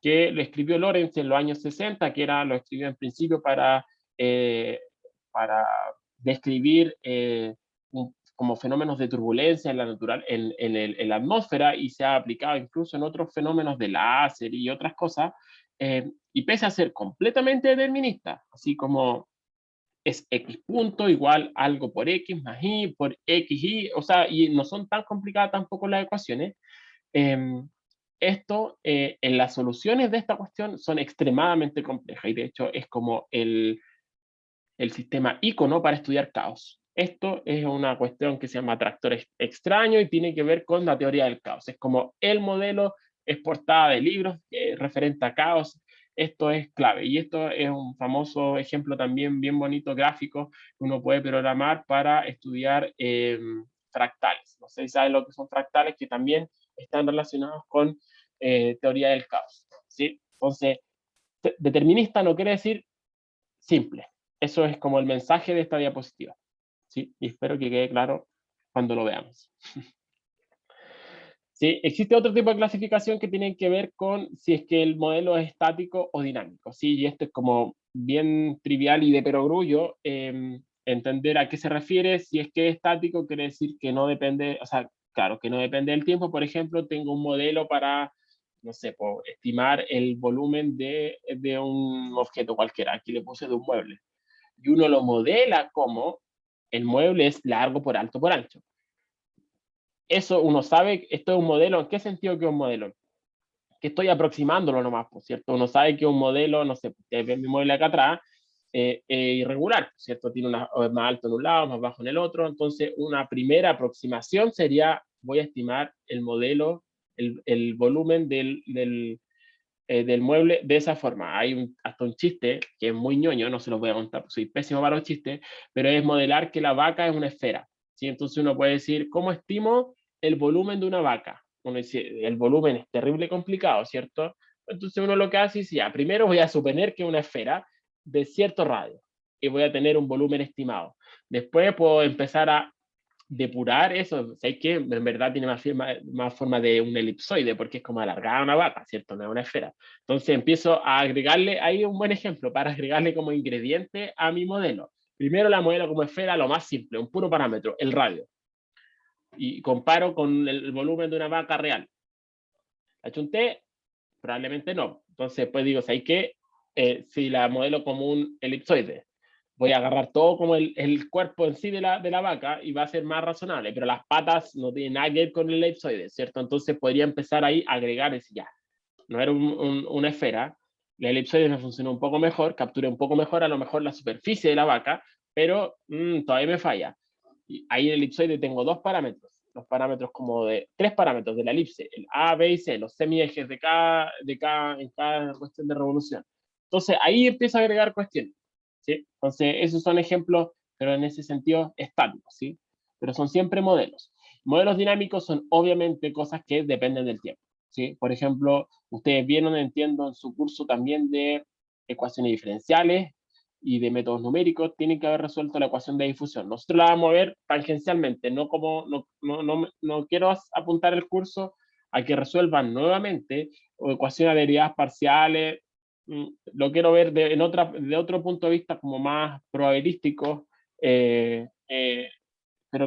que lo escribió Lorentz en los años 60, lo escribió en principio para describir como fenómenos de turbulencia en en la atmósfera, y se ha aplicado incluso en otros fenómenos de láser y otras cosas, y pese a ser completamente determinista, así como es X punto igual algo por X más Y por X, Y, o sea, y no son tan complicadas tampoco las ecuaciones. Esto, en las soluciones de esta cuestión son extremadamente complejas, y de hecho es como el sistema ícono para estudiar caos. Esto es una cuestión que se llama tractor extraño y tiene que ver con la teoría del caos. Es como el modelo, es portada de libros referente a caos. Esto es clave, y esto es un famoso ejemplo también bien bonito gráfico que uno puede programar para estudiar fractales. No sé si saben lo que son fractales, que también están relacionados con teoría del caos, ¿sí? Entonces, determinista no quiere decir simple. Eso es como el mensaje de esta diapositiva, ¿sí? Y espero que quede claro cuando lo veamos. ¿Sí? Existe otro tipo de clasificación que tiene que ver con si es que el modelo es estático o dinámico, ¿sí? Y esto es como bien trivial y de perogrullo, entender a qué se refiere. Si es que es estático, quiere decir que no depende, o sea, claro, que no depende del tiempo. Por ejemplo, tengo un modelo para, no sé, por estimar el volumen de un objeto cualquiera. Aquí le puse de un mueble. Y uno lo modela como el mueble es largo por alto por ancho. Eso uno sabe, esto es un modelo. ¿En qué sentido que es un modelo? Que estoy aproximándolo nomás, por cierto. Uno sabe que un modelo, no sé, ustedes ven mi mueble acá atrás, irregular, ¿cierto? Tiene más alto en un lado, más bajo en el otro. Entonces, una primera aproximación sería, voy a estimar el modelo, el volumen del mueble de esa forma. Hay hasta un chiste que es muy ñoño, no se los voy a contar, soy pésimo para los chistes, pero es modelar que la vaca es una esfera, ¿sí? Entonces uno puede decir, ¿cómo estimo el volumen de una vaca? Uno dice, el volumen es terrible complicado, ¿cierto? Entonces uno lo que hace es, ya, primero voy a suponer que es una esfera de cierto radio y voy a tener un volumen estimado. Después puedo empezar a depurar eso. ¿Sabes qué? En verdad tiene más forma de un elipsoide, porque es como alargada una vaca, ¿cierto? No es una esfera. Entonces empiezo a agregarle, ahí un buen ejemplo, para agregarle como ingrediente a mi modelo. Primero la modelo como esfera, lo más simple, un puro parámetro, el radio. Y comparo con el volumen de una vaca real. ¿La chunté? Probablemente no. Entonces, pues digo, ¿sabes qué? Si la modelo como un elipsoide, voy a agarrar todo como el cuerpo en sí de la vaca y va a ser más razonable, pero las patas no tienen nada que ver con el elipsoide, ¿cierto? Entonces podría empezar ahí a agregar, decir, ya, no era una esfera, la elipsoide me funcionó un poco mejor, capturé un poco mejor a lo mejor la superficie de la vaca, pero todavía me falla. Y ahí en el elipsoide tengo dos parámetros, los parámetros como de tres parámetros de la elipse, el A, B y C, los semiejes en cada cuestión de revolución. Entonces ahí empiezo a agregar cuestiones, ¿sí? Entonces esos son ejemplos, pero en ese sentido estáticos, ¿sí? Pero son siempre modelos. Modelos dinámicos son obviamente cosas que dependen del tiempo, ¿sí? Por ejemplo, ustedes vieron, entiendo, en su curso también de ecuaciones diferenciales y de métodos numéricos, tienen que haber resuelto la ecuación de difusión. Nosotros la vamos a ver tangencialmente, no como, no quiero apuntar el curso a que resuelvan nuevamente o ecuaciones de derivadas parciales. Lo quiero ver de otro punto de vista como más probabilístico, pero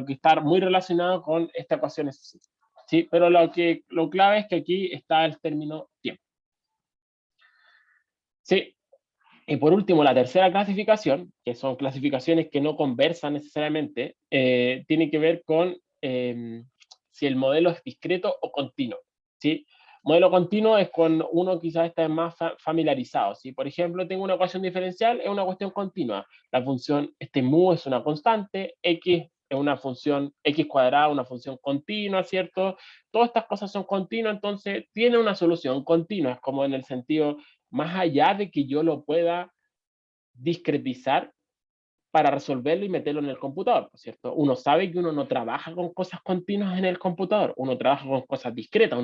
que está muy relacionado con esta ecuación específica. ¿Sí? Pero lo clave es que aquí está el término tiempo. Sí. Y por último, la tercera clasificación, que son clasificaciones que no conversan necesariamente, tiene que ver con si el modelo es discreto o continuo, ¿sí? Modelo continuo es cuando uno quizás está más familiarizado, ¿sí? Por ejemplo, tengo una ecuación diferencial, es una cuestión continua. La función, mu es una constante, x es una función, x cuadrada, una función continua, ¿cierto? Todas estas cosas son continuas, entonces tiene una solución continua, es como en el sentido más allá de que yo lo pueda discretizar para resolverlo y meterlo en el computador, ¿cierto? Uno sabe que uno no trabaja con cosas continuas en el computador, uno trabaja con cosas discretas,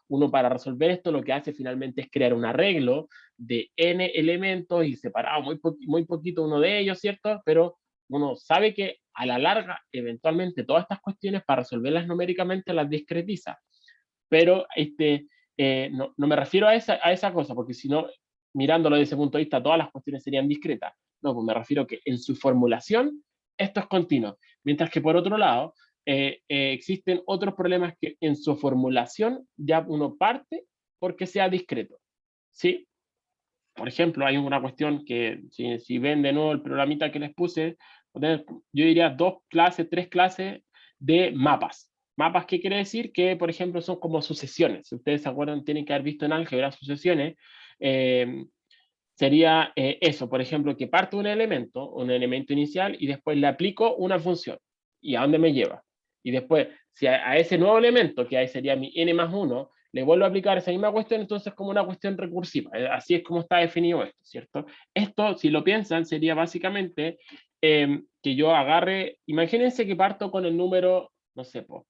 uno para resolver esto lo que hace finalmente es crear un arreglo de n elementos y separado muy poquito uno de ellos, ¿cierto? Pero uno sabe que a la larga, eventualmente, todas estas cuestiones para resolverlas numéricamente las discretiza. Pero no me refiero a esa cosa, porque si no, mirándolo desde ese punto de vista, todas las cuestiones serían discretas. No, pues me refiero que en su formulación esto es continuo. Mientras que por otro lado, existen otros problemas que en su formulación ya uno parte porque sea discreto, ¿sí? Por ejemplo, hay una cuestión que, si ven de nuevo el programita que les puse, yo diría 2 clases, 3 clases de mapas. Mapas, ¿qué quiere decir? Que, por ejemplo, son como sucesiones. Si ustedes se acuerdan, tienen que haber visto en álgebra sucesiones. eh, Sería eso, por ejemplo, que parto un elemento inicial, y después le aplico una función. ¿Y a dónde me lleva? Y después, si a ese nuevo elemento, que ahí sería mi n más 1, le vuelvo a aplicar esa misma cuestión, entonces como una cuestión recursiva. Así es como está definido esto, ¿cierto? Esto, si lo piensan, sería básicamente que yo agarre, imagínense que parto con el número, no sé, por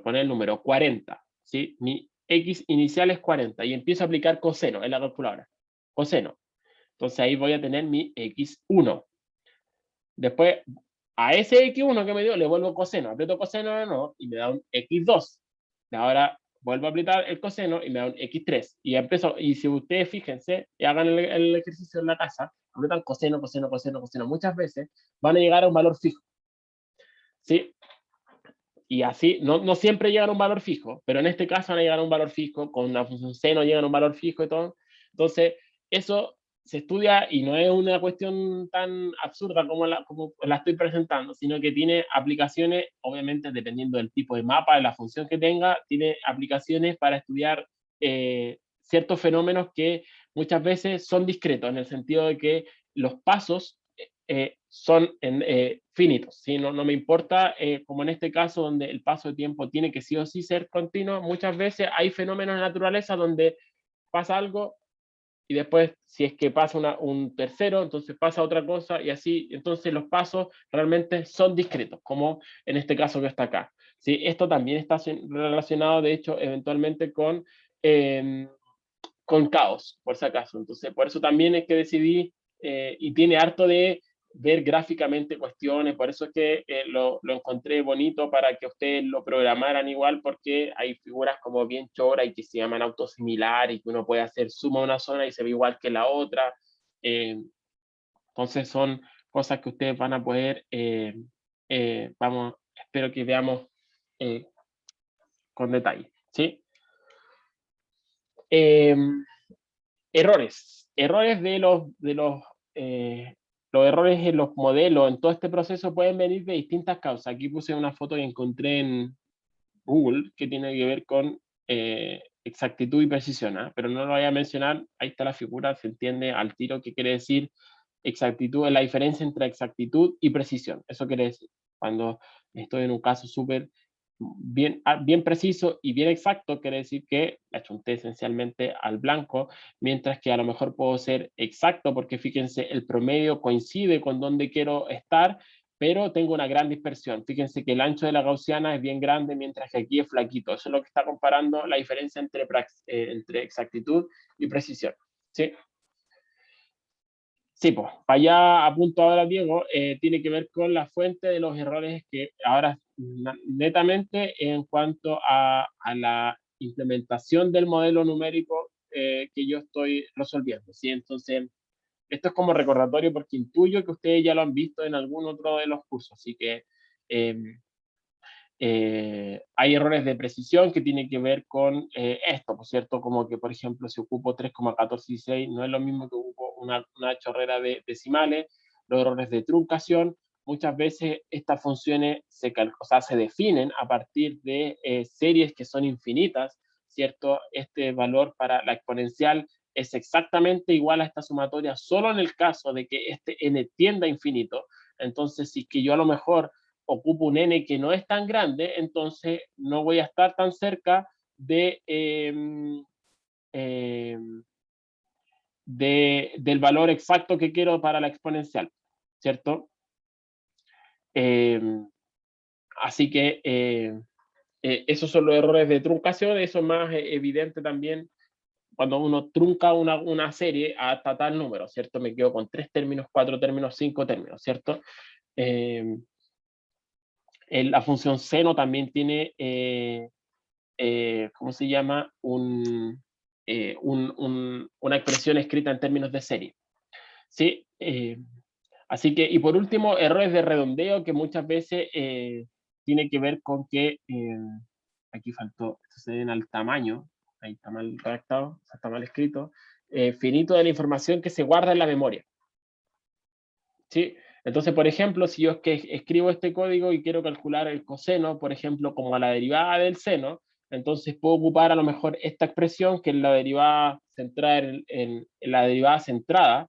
poner el número 40, ¿sí? Mi x inicial es 40 y empiezo a aplicar coseno en la calculadora. Coseno. Entonces ahí voy a tener mi x1. Después, a ese x1 que me dio, le vuelvo coseno. Aprieto coseno de nuevo y me da un x2. Ahora vuelvo a aplicar el coseno y me da un x3. Y empiezo, y si ustedes fíjense y hagan el ejercicio en la casa, aprietan coseno, coseno, coseno, coseno muchas veces, van a llegar a un valor fijo. ¿Sí? Y así, no siempre llegan a un valor fijo, pero en este caso van a llegar a un valor fijo, con una función seno llegan a un valor fijo y todo. Entonces, eso se estudia y no es una cuestión tan absurda como la estoy presentando, sino que tiene aplicaciones, obviamente dependiendo del tipo de mapa, de la función que tenga, tiene aplicaciones para estudiar ciertos fenómenos que muchas veces son discretos, en el sentido de que los pasos son finitos, ¿sí? No me importa, como en este caso, donde el paso de tiempo tiene que sí o sí ser continuo. Muchas veces hay fenómenos en la naturaleza donde pasa algo y después, si es que pasa un tercero, entonces pasa otra cosa y así. Entonces los pasos realmente son discretos, como en este caso que está acá, ¿sí? Esto también está relacionado, de hecho, eventualmente con caos, por si acaso. Entonces, por eso también es que decidí, y tiene harto de ver gráficamente cuestiones, por eso es que lo encontré bonito para que ustedes lo programaran igual, porque hay figuras como bien choras y que se llaman autosimilares y que uno puede hacer suma a una zona y se ve igual que la otra. Entonces son cosas que ustedes van a poder, espero que veamos eh, con detalle, ¿sí? Eh, Errores los errores en los modelos, en todo este proceso pueden venir de distintas causas. Aquí puse una foto que encontré en Google que tiene que ver con exactitud y precisión, ¿eh? Pero no lo voy a mencionar, ahí está la figura, se entiende al tiro qué quiere decir exactitud, es la diferencia entre exactitud y precisión. Eso quiere decir, cuando estoy en un caso súper bien preciso y bien exacto, quiere decir que la achunté esencialmente al blanco, mientras que a lo mejor puedo ser exacto porque fíjense, el promedio coincide con donde quiero estar, pero tengo una gran dispersión. Fíjense que el ancho de la gaussiana es bien grande, mientras que aquí es flaquito. Eso es lo que está comparando la diferencia entre exactitud y precisión. ¿Sí? Sí, pues, para allá apunto ahora, Diego, tiene que ver con la fuente de los errores que ahora netamente en cuanto a la implementación del modelo numérico que yo estoy resolviendo, ¿sí? Entonces, esto es como recordatorio porque intuyo que ustedes ya lo han visto en algún otro de los cursos, así que eh, hay errores de precisión que tienen que ver con esto, por cierto, como que, por ejemplo, si ocupo 3,1416, no es lo mismo que ocupo una chorrera de decimales. Los errores de truncación, muchas veces estas funciones se definen a partir de series que son infinitas, ¿cierto? Este valor para la exponencial es exactamente igual a esta sumatoria, solo en el caso de que este n tienda a infinito. Entonces, si es que yo a lo mejor ocupo un n que no es tan grande, entonces no voy a estar tan cerca del valor exacto que quiero para la exponencial, ¿cierto? Eh, Así que esos son los errores de truncación. Eso es más evidente también cuando uno trunca una serie hasta tal número, ¿cierto? Me quedo con 3 términos, 4 términos, 5 términos, ¿cierto? La función seno también tiene ¿cómo se llama? Una expresión escrita en términos de serie. ¿Sí? Así que, y por último, errores de redondeo que muchas veces tiene que ver con que, aquí faltó, esto se ven al tamaño, ahí está mal redactado, está mal escrito, finito de la información que se guarda en la memoria. ¿Sí? Entonces, por ejemplo, si yo es que escribo este código y quiero calcular el coseno, por ejemplo, como a la derivada del seno, entonces puedo ocupar a lo mejor esta expresión, que es la derivada centrada en la derivada centrada,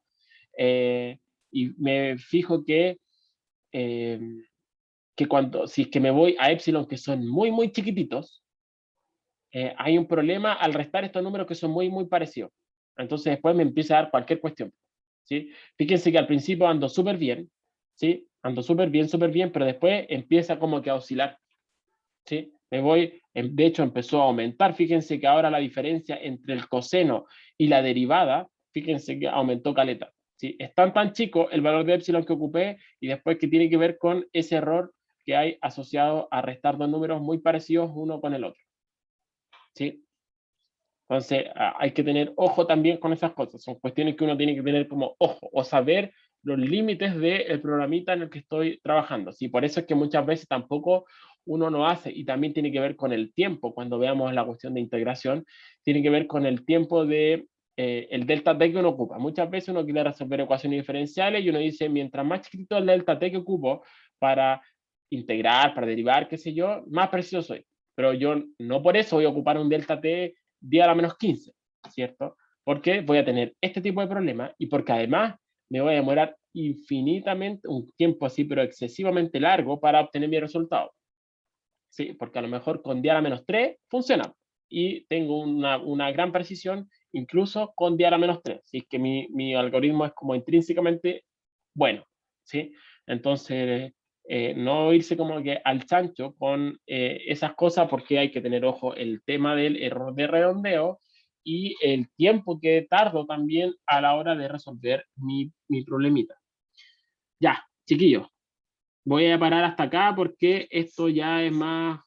eh, y me fijo eh, que cuando, si es que me voy a epsilon que son muy, muy chiquititos, hay un problema al restar estos números que son muy, muy parecidos. Entonces después me empieza a dar cualquier cuestión. ¿Sí? Fíjense que al principio ando súper bien, ¿sí? Ando súper bien, pero después empieza como que a oscilar, ¿sí? Me voy, de hecho empezó a aumentar, fíjense que ahora la diferencia entre el coseno y la derivada, fíjense que aumentó caleta, ¿sí? Es tan chico el valor de epsilon que ocupé y después que tiene que ver con ese error que hay asociado a restar dos números muy parecidos uno con el otro, ¿sí? Entonces, hay que tener ojo también con esas cosas. Son cuestiones que uno tiene que tener como ojo o saber los límites del programita en el que estoy trabajando. ¿Sí? Por eso es que muchas veces tampoco uno no hace, y también tiene que ver con el tiempo, cuando veamos la cuestión de integración, tiene que ver con el tiempo de el delta t que uno ocupa. Muchas veces uno quiere resolver ecuaciones diferenciales y uno dice, mientras más chiquito el delta t que ocupo para integrar, para derivar, qué sé yo, más preciso soy. Pero yo no por eso voy a ocupar un delta t 10 a la menos 15, ¿cierto? Porque voy a tener este tipo de problemas y porque además me voy a demorar infinitamente, un tiempo así, pero excesivamente largo para obtener mi resultado. ¿Sí? Porque a lo mejor con 10 a la menos 3 funciona y tengo una gran precisión incluso con 10 a la menos 3. Si es que mi algoritmo es como intrínsecamente bueno, ¿sí? Entonces, no irse como que al chancho con esas cosas porque hay que tener ojo el tema del error de redondeo y el tiempo que tardo también a la hora de resolver mi problemita. Ya, chiquillos, voy a parar hasta acá porque esto ya es más,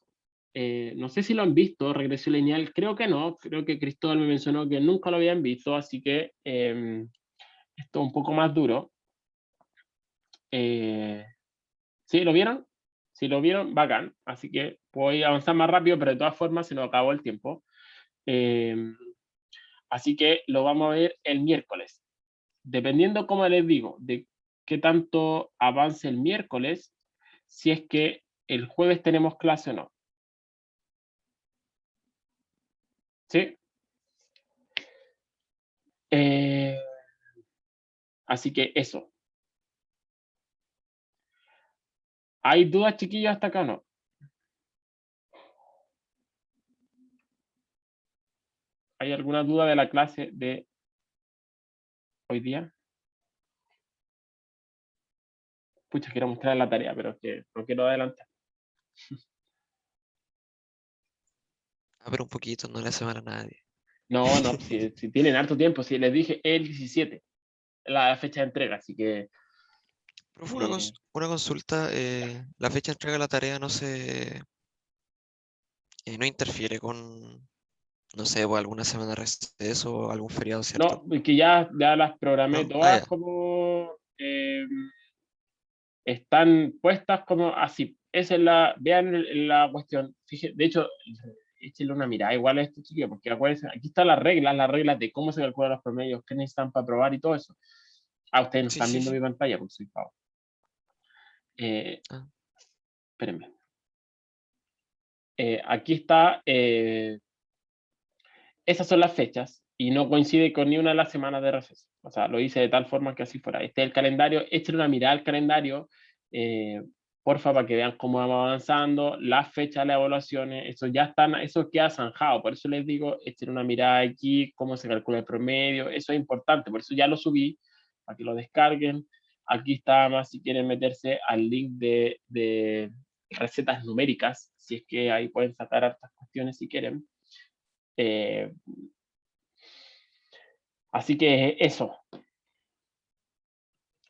no sé si lo han visto, regresión lineal, creo que no, creo que Cristóbal me mencionó que nunca lo habían visto, así que esto es un poco más duro. ¿Sí lo vieron? Si lo vieron, bacán, así que voy a avanzar más rápido, pero de todas formas se nos acabó el tiempo. Eh, Así que lo vamos a ver el miércoles. Dependiendo, como les digo, de qué tanto avance el miércoles, si es que el jueves tenemos clase o no. ¿Sí? Eh, Así que eso. ¿Hay dudas, chiquillos, hasta acá o no? ¿Hay alguna duda de la clase de hoy día? Pucha, quiero mostrar la tarea, pero es que no quiero adelantar. Pero un poquito, no le hace mal a nadie. No, no, si tienen harto tiempo, si les dije el 17, la fecha de entrega, así que Profe, eh, una consulta, la fecha de entrega de la tarea no interfiere con, no sé, pues, alguna semana de receso o algún feriado, ¿cierto? no, que ya las programé No, todas ya. como están puestas como así. Esa es la, vean la cuestión. Fíjense, de hecho, échenle una mirada igual a esto, chiquillos, porque acuérdense, aquí están las reglas de cómo se calculan los promedios, qué necesitan para probar y todo eso. Ah, ustedes no Sí, están sí, viendo sí. mi pantalla, por soy pavo. Ah, Espérenme. Aquí está, esas son las fechas y no coincide con ni una de las semanas de receso. O sea, lo hice de tal forma que así fuera. Este es el calendario, échenle una mirada al calendario, porfa, para que vean cómo vamos avanzando, las fechas, las evaluaciones, eso ya están, eso queda zanjado. Por eso les digo, échenle una mirada aquí, cómo se calcula el promedio, eso es importante. Por eso ya lo subí, para que lo descarguen. Aquí está más si quieren meterse al link de recetas numéricas, si es que ahí pueden sacar hartas cuestiones si quieren. Eh, Así que eso.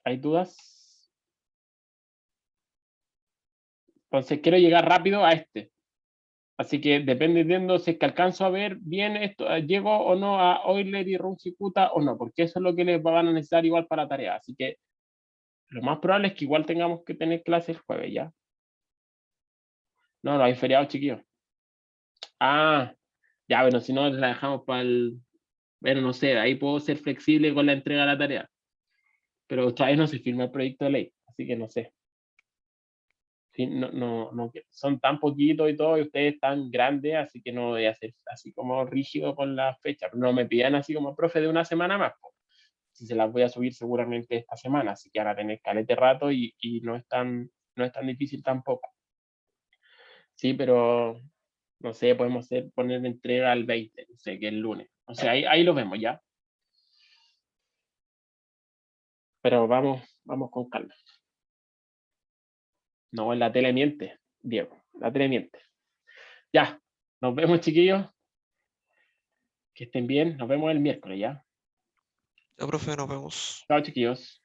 ¿Hay dudas? Entonces quiero llegar rápido a este. Así que dependiendo si es que alcanzo a ver bien esto, llego o no a Euler y Runge-Kutta o no, porque eso es lo que les van a necesitar igual para la tarea. Así que Lo más probable es que igual tengamos que tener clases el jueves, ¿ya? No, no hay feriado, chiquillos. Ah, ya, bueno, si no, la dejamos para el... Bueno, no sé, ahí puedo ser flexible con la entrega de la tarea. Pero todavía no se firma el proyecto de ley, así que no sé. Sí, son tan poquitos y todo, y ustedes tan grandes, así que no voy a ser así como rígido con la fecha. No me pidan así como, profe, de una semana más. Po. Si se las voy a subir seguramente esta semana, así que van a tener calete rato y no es tan difícil tampoco. Sí, pero no sé, podemos poner entrega al 20, no sé, que es el lunes. O sea, ahí lo vemos ya. Pero vamos con calma. No, en la tele miente, Diego, la tele miente. Ya, nos vemos, chiquillos. Que estén bien, nos vemos el miércoles, ¿ya? Ya, profe, nos vemos. Chao, chiquillos.